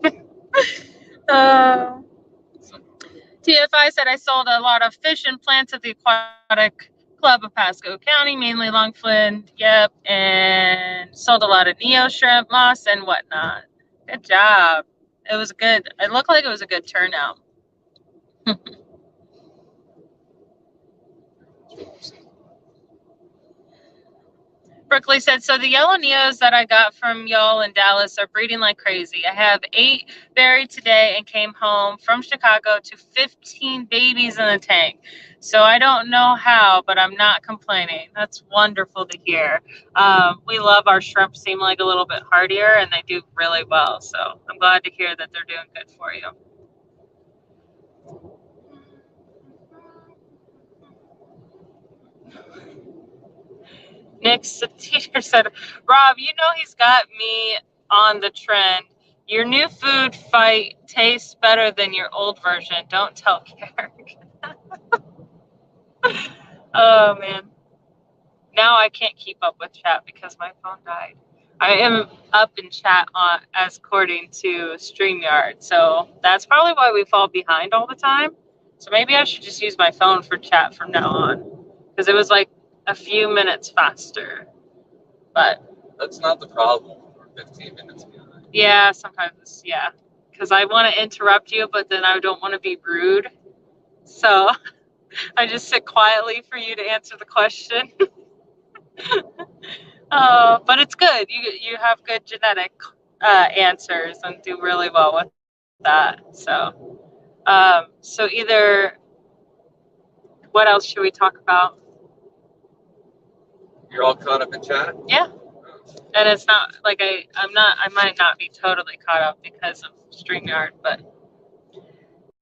TFI said, I sold a lot of fish and plants at the Aquatic Club of Pasco County, mainly longfin. Yep. And sold a lot of Neo shrimp, moss, and whatnot. Good job. It was good. It looked like it was a good turnout. Brookley said, so the yellow Neos that I got from y'all in Dallas are breeding like crazy. I have 8 buried today and came home from Chicago to 15 babies in the tank. So I don't know how, but I'm not complaining. That's wonderful to hear. We love our shrimp, seem like a little bit hardier, and they do really well. So I'm glad to hear that they're doing good for you. Nick's teacher said, Rob, you know he's got me on the trend. Your new food fight tastes better than your old version. Don't tell Carrick. Oh, man. Now I can't keep up with chat because my phone died. I am up in chat according to StreamYard. So that's probably why we fall behind all the time. So maybe I should just use my phone for chat from now on. Because it was like a few minutes faster. But that's not the problem. We're 15 minutes behind. Yeah, sometimes, yeah. Because I want to interrupt you, but then I don't want to be rude. So I just sit quietly for you to answer the question. But it's good. You have good genetic answers and do really well with that. So, so either, what else should we talk about? You're all caught up in chat? Yeah. And it's not like I might not be totally caught up because of StreamYard, but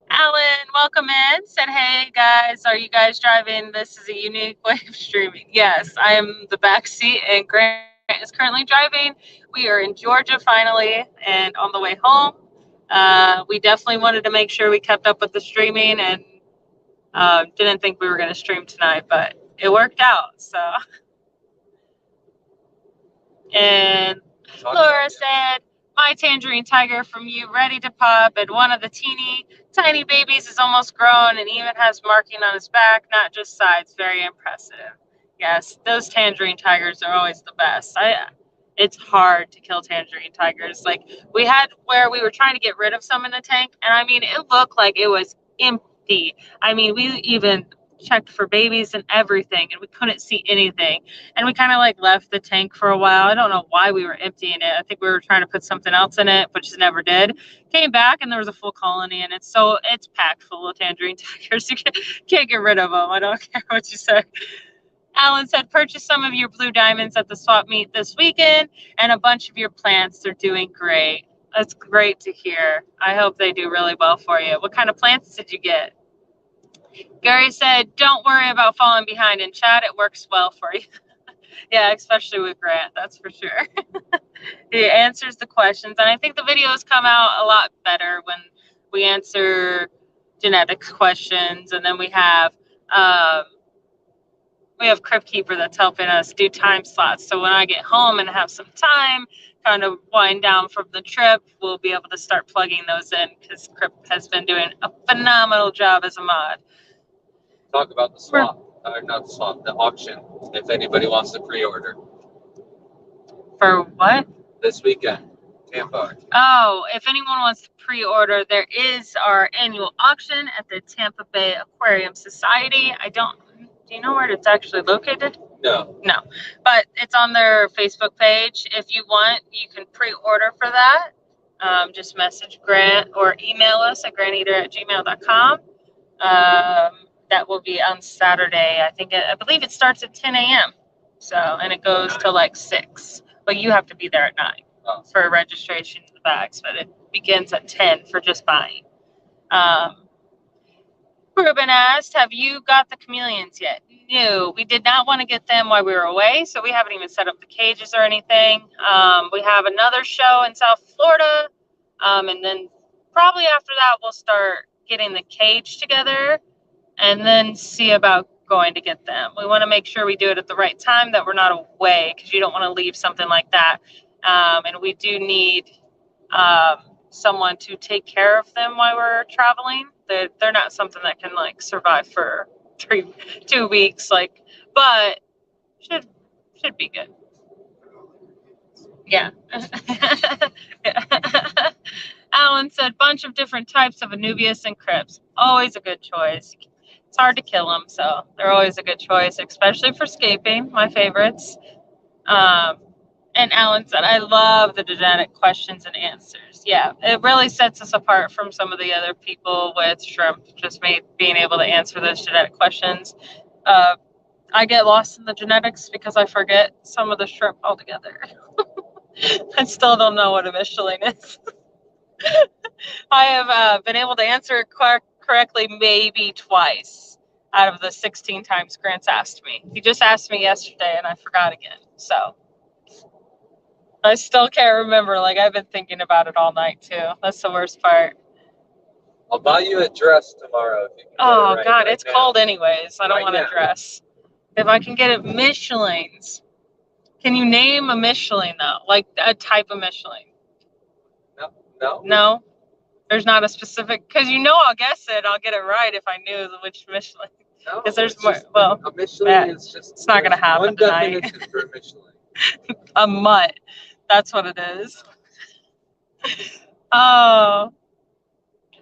Alan, welcome in. Said, hey guys, are you guys driving? This is a unique way of streaming. Yes, I am the back seat and Grant is currently driving. We are in Georgia finally and on the way home. We definitely wanted to make sure we kept up with the streaming and didn't think we were going to stream tonight, but it worked out. So, and Laura said, my tangerine tiger from you ready to pop, and one of the teeny tiny babies is almost grown and even has marking on his back, not just sides. Very impressive. Yes, those tangerine tigers are always the best. It's hard to kill tangerine tigers. Like we had where we were trying to get rid of some in the tank, and I mean it looked like it was empty. I mean we even checked for babies and everything, and we couldn't see anything. And we kind of like left the tank for a while. I don't know why we were emptying it. I think we were trying to put something else in it, but just never did. Came back and there was a full colony in it. So it's packed full of tangerine tigers. You can't get rid of them. I don't care what you say. Alan said, purchase some of your blue diamonds at the swap meet this weekend, and a bunch of your plants are doing great. That's great to hear. I hope they do really well for you. What kind of plants did you get? Gary said, don't worry about falling behind in chat. It works well for you. Yeah, especially with Grant, that's for sure. He answers the questions, and I think the videos come out a lot better when we answer genetics questions, and then we have Crypt Keeper that's helping us do time slots. So when I get home and have some time, kind of wind down from the trip, we'll be able to start plugging those in because Crypt has been doing a phenomenal job as a mod. Talk about the swap, not the swap, the auction, if anybody wants to pre-order. For what? This weekend, Tampa. Oh, if anyone wants to pre-order, there is our annual auction at the Tampa Bay Aquarium Society. Do you know where it's actually located? No. No, but it's on their Facebook page. If you want, you can pre-order for that. Just message Grant or email us at granteater@gmail.com. That will be on Saturday. I believe it starts at 10 a.m. So, and it goes to like 6. But you have to be there at 9 for registration of the bags. But it begins at 10 for just buying. Ruben asked, have you got the chameleons yet? No, we did not want to get them while we were away, so we haven't even set up the cages or anything. We have another show in South Florida, and then probably after that we'll start getting the cage together and then see about going to get them. We want to make sure we do it at the right time, that we're not away, because you don't want to leave something like that. And we do need someone to take care of them while we're traveling. They're not something that can like survive for 2 weeks, but should be good. Yeah. Alan said, bunch of different types of Anubias and Crypts. Always a good choice. It's hard to kill them, so they're always a good choice, especially for scaping, my favorites. And Alan said, I love the genetic questions and answers. Yeah, it really sets us apart from some of the other people with shrimp, just being able to answer those genetic questions. I get lost in the genetics because I forget some of the shrimp altogether. I still don't know what a Michelin is. I have been able to answer it correctly maybe twice out of the 16 times Grant's asked me. He just asked me yesterday and I forgot again. So I still can't remember. Like, I've been thinking about it all night too. That's the worst part. I'll buy you a dress tomorrow. If you can oh, God, it's cold anyways. I don't want a dress. If I can get it Michelin's. Can you name a Michelin, though? Like, a type of Michelin? No. No? There's not a specific... Because I'll guess it. I'll get it right if I knew which Michelin. No. Because there's more... Well, a Michelin is just... It's not going to happen one tonight. definition for a Michelin. A mutt. That's what it is. Oh.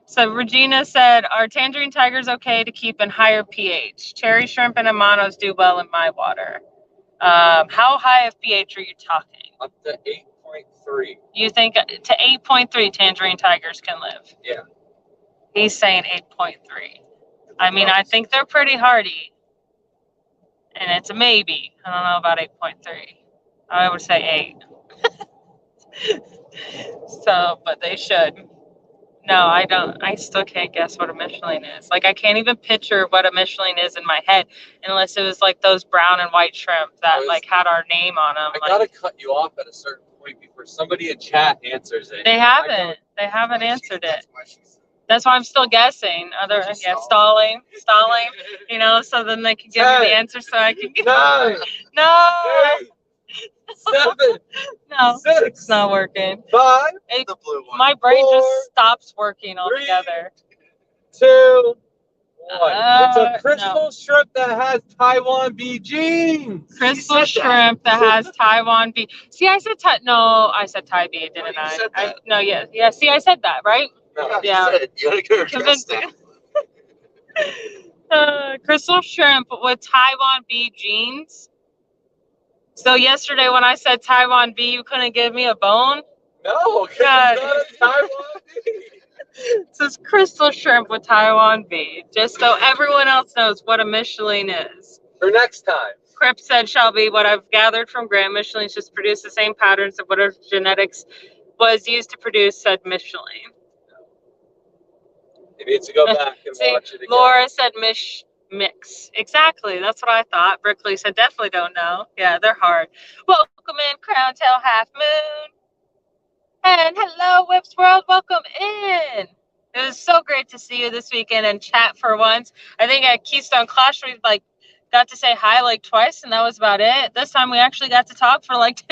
So Regina said, are tangerine tigers okay to keep in higher pH? Cherry shrimp and amanos do well in my water. How high of pH are you talking? Up to 8.3. You think to 8.3 tangerine tigers can live? Yeah. He's saying 8.3. I mean, I think they're pretty hardy. and it's a maybe. I don't know about 8.3. I would say 8. So, but they should. No, I don't. I still can't guess what a Michelin is. Like, I can't even picture what a Michelin is in my head unless it was like those brown and white shrimp that like had our name on them. I gotta cut you off at a certain point before somebody in chat answers it. They haven't. They haven't answered it. That's why I'm still guessing. Stalling. You know, so then they can give me the answer, so I can get. 9, No. 8, 7, No. 6, It's not working. 5, The blue one. My brain 4, just stops working altogether. 2, 1. It's a crystal No. shrimp that has Taiwan bee genes. Crystal shrimp that has Taiwan bee. See, I said I said Thai bee, didn't I? said that. No, yeah. See, I said that, right? No. Yeah. You gotta go address that. Crystal shrimp with Taiwan bee genes. So yesterday when I said Taiwan bee, you couldn't give me a bone? No, because God. it's not a Taiwan bee. It says crystal shrimp with Taiwan bee, just so everyone else knows what a Michelin is. For next time. Crip said, Shelby, what I've gathered from Grant, Michelins just produce the same patterns of whatever genetics was used to produce said Michelin. You need to go back and See, watch it again. Laura said mix. Exactly. That's what I thought. Brickley said, definitely don't know. Yeah, they're hard. Welcome in, Crown Tail Half Moon. And hello, Whips World. Welcome in. It was so great to see you this weekend and chat for once. I think at Keystone Clash, we got to say hi like twice, and that was about it. This time we actually got to talk for like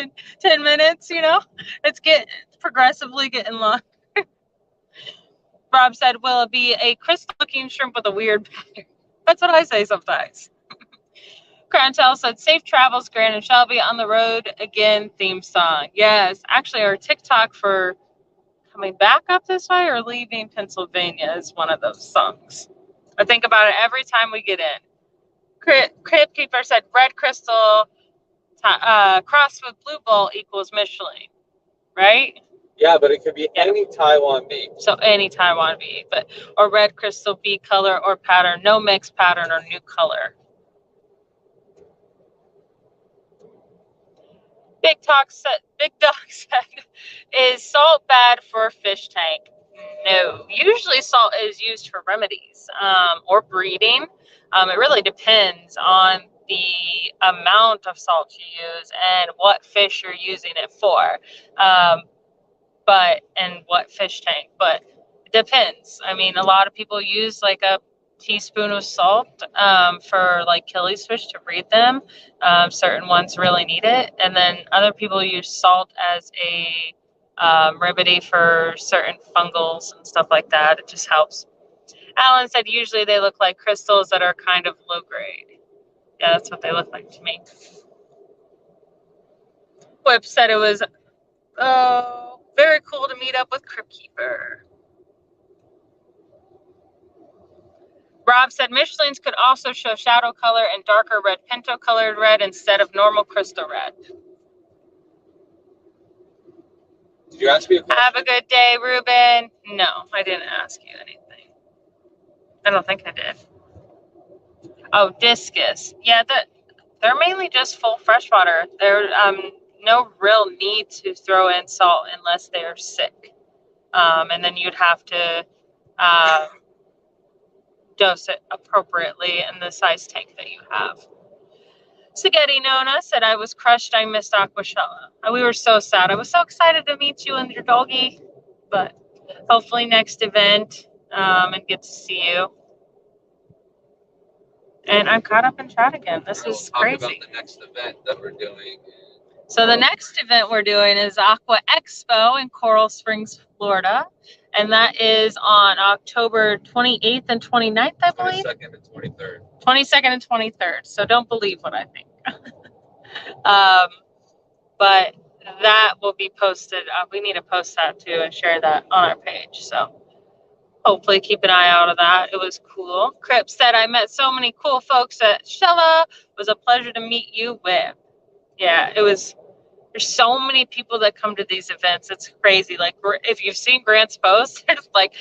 10 minutes, you know? It's progressively getting long. Rob said, will it be a crystal-looking shrimp with a weird pattern? That's what I say sometimes. Crantel said, safe travels, Grant and Shelby, on the road again theme song. Yes, actually our TikTok for coming back up this way or leaving Pennsylvania is one of those songs. I think about it every time we get in. Crib Keeper said, red crystal crossed with blue ball equals Michelin, right? Yeah, but it could be any Taiwan bee. So any Taiwan bee, or red crystal bee color or pattern, no mixed pattern or new color. Big Dog said, is salt bad for a fish tank? No. Usually salt is used for remedies or breeding. It really depends on the amount of salt you use and what fish you're using it for. And what fish tank. But it depends. I mean, a lot of people use like a teaspoon of salt for like killies fish to breed them. Certain ones really need it, and then other people use salt as a remedy for certain fungals and stuff like that. It just helps. Alan said usually they look like crystals that are kind of low grade. Yeah, that's what they look like to me. Whip said it was very cool to meet up with Crypt Keeper. Rob said Michelins could also show shadow color and darker red pinto colored red instead of normal crystal red. Did you ask me a question? Have a good day, Ruben. No, I didn't ask you anything. I don't think I did. Oh, discus. Yeah, they're mainly just full freshwater. There's no real need to throw in salt unless they're sick. And then you'd have to dose it appropriately in the size tank that you have. Spaghetti Nona said, I was crushed. I missed Aquashella. We were so sad. I was so excited to meet you and your doggy. But hopefully next event and get to see you. And I'm caught up in chat again. This is crazy. Talk about the next event that we're doing. So the next event we're doing is Aqua Expo in Coral Springs, Florida. And that is on October 28th and 29th, I believe. 22nd and 23rd. 22nd and 23rd. So don't believe what I think. But that will be posted. We need to post that too and share that on our page. So hopefully keep an eye out of that. It was cool. Crip said, I met so many cool folks at Shella. It was a pleasure to meet you with. Yeah, it was. There's so many people that come to these events. It's crazy. Like, if you've seen Grant's post, there's like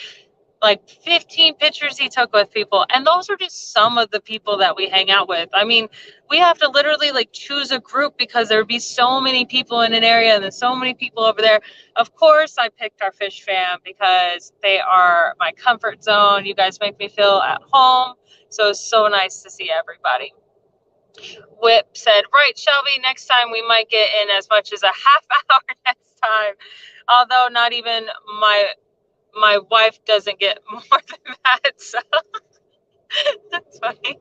like 15 pictures he took with people, and those are just some of the people that we hang out with. I mean, we have to literally like choose a group because there would be so many people in an area and there's so many people over there. Of course, I picked our fish fam because they are my comfort zone. You guys make me feel at home, so it's so nice to see everybody. Whip said, right, Shelby, next time we might get in as much as a half hour next time, although not even my wife doesn't get more than that, so that's funny.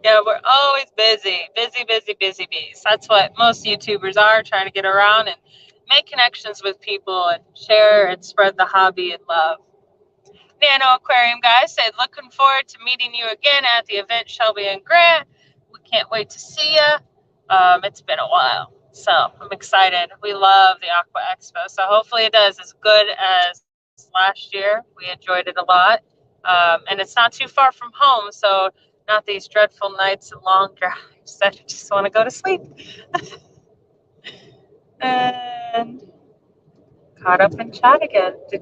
Yeah, we're always busy bees. That's what most YouTubers are, trying to get around and make connections with people and share and spread the hobby and love. Nano Aquarium guys said, looking forward to meeting you again at the event, Shelby and Grant. We can't wait to see you. It's been a while, so I'm excited. We love the Aqua Expo, so hopefully it does as good as last year. We enjoyed it a lot, and it's not too far from home, so not these dreadful nights and long drives that you just want to go to sleep. And caught up in chat again. Do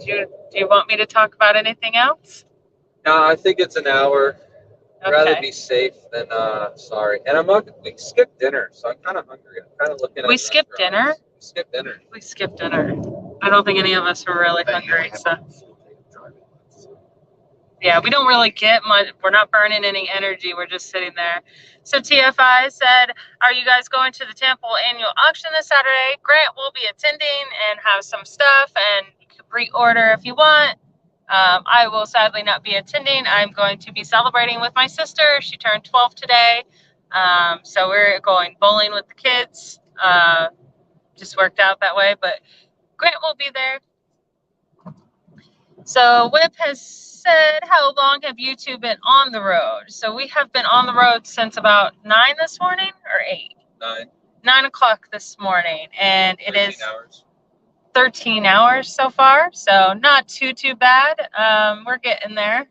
you want me to talk about anything else? No, I think it's an hour. I'd rather be safe than sorry. And we skipped dinner, so I'm kind of hungry. I'm kind of looking at We skipped dinner? We skipped dinner. We skipped dinner. I don't think any of us were really hungry, so. Yeah, we don't really get much. We're not burning any energy. We're just sitting there. So TFI said, are you guys going to the Temple annual auction this Saturday? Grant will be attending and have some stuff, and you can pre-order if you want. I will sadly not be attending. I'm going to be celebrating with my sister. She turned 12 today. So we're going bowling with the kids. Just worked out that way, but Grant will be there. So Whip has said, how long have you two been on the road? So we have been on the road since about 9 this morning, or 8? 9. 9 o'clock this morning, and it is hours. 13 hours so far, so not too bad. We're getting there.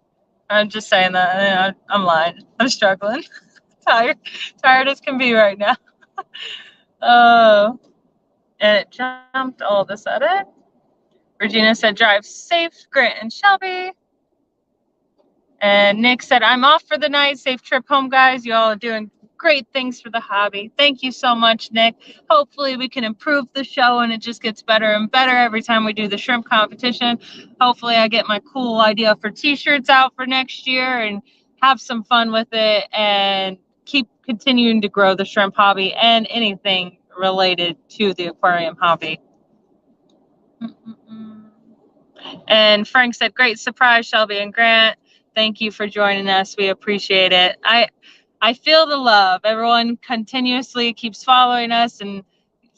I'm just saying that. I'm lying. I'm struggling. tired as can be right now. And it jumped all of a sudden. Regina said, drive safe, Grant and Shelby. And Nick said, I'm off for the night. Safe trip home, guys. You all are doing great things for the hobby. Thank you so much, Nick. Hopefully we can improve the show and it just gets better and better every time we do the shrimp competition. Hopefully I get my cool idea for t-shirts out for next year and have some fun with it and keep continuing to grow the shrimp hobby and anything related to the aquarium hobby. And Frank said, great surprise, Shelby and Grant. Thank you for joining us. We appreciate it. I feel the love. Everyone continuously keeps following us and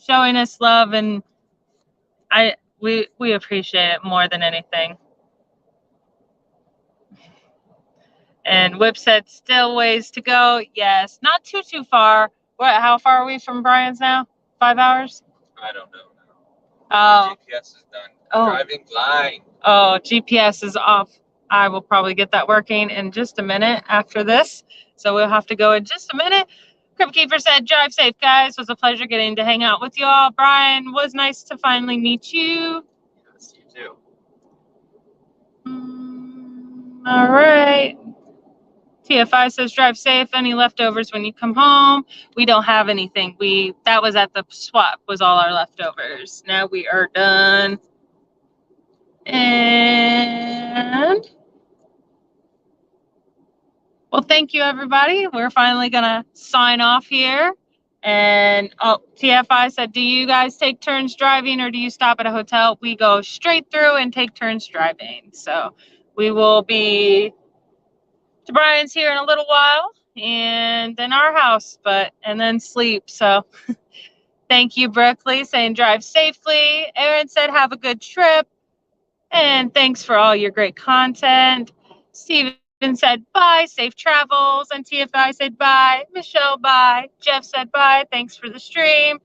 showing us love, and we appreciate it more than anything. And Whip said, still ways to go. Yes, not too far. How far are we from Brian's now? 5 hours? I don't know. Oh. GPS is done. Oh. Driving blind. Oh, GPS is off. I will probably get that working in just a minute after this. So we'll have to go in just a minute. Crypt Keeper said, drive safe, guys. It was a pleasure getting to hang out with you all. Brian, was nice to finally meet you. Yes, you too. All right. TFI says, drive safe. Any leftovers when you come home? We don't have anything. That was at the swap, was all our leftovers. Now we are done. And well, thank you, everybody. We're finally going to sign off here. And TFI said, do you guys take turns driving or do you stop at a hotel? We go straight through and take turns driving. So we will be to Brian's here in a little while and then our house, and then sleep. So thank you, Brooklyn, saying drive safely. Aaron said, have a good trip. And thanks for all your great content. Steven said, bye, safe travels. And TFI said, bye. Michelle, bye. Jeff said, bye. Thanks for the stream.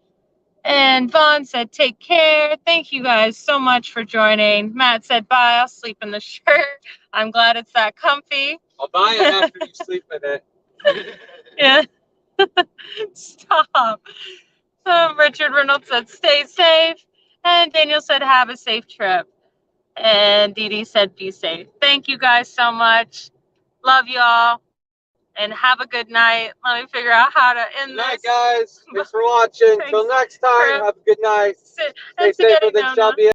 And Vaughn said, take care. Thank you guys so much for joining. Matt said, bye. I'll sleep in the shirt. I'm glad it's that comfy. I'll buy it after you sleep in it. Yeah. Stop. Richard Reynolds said, stay safe. And Daniel said, have a safe trip. And Dee Dee said, be safe. Thank you guys so much. Love y'all. And have a good night. Let me figure out how to end Good night, this. guys. Thanks for watching. Thanks Till next time, for- have a good night. Sit- Stay and safer spaghetti than donuts. Shelby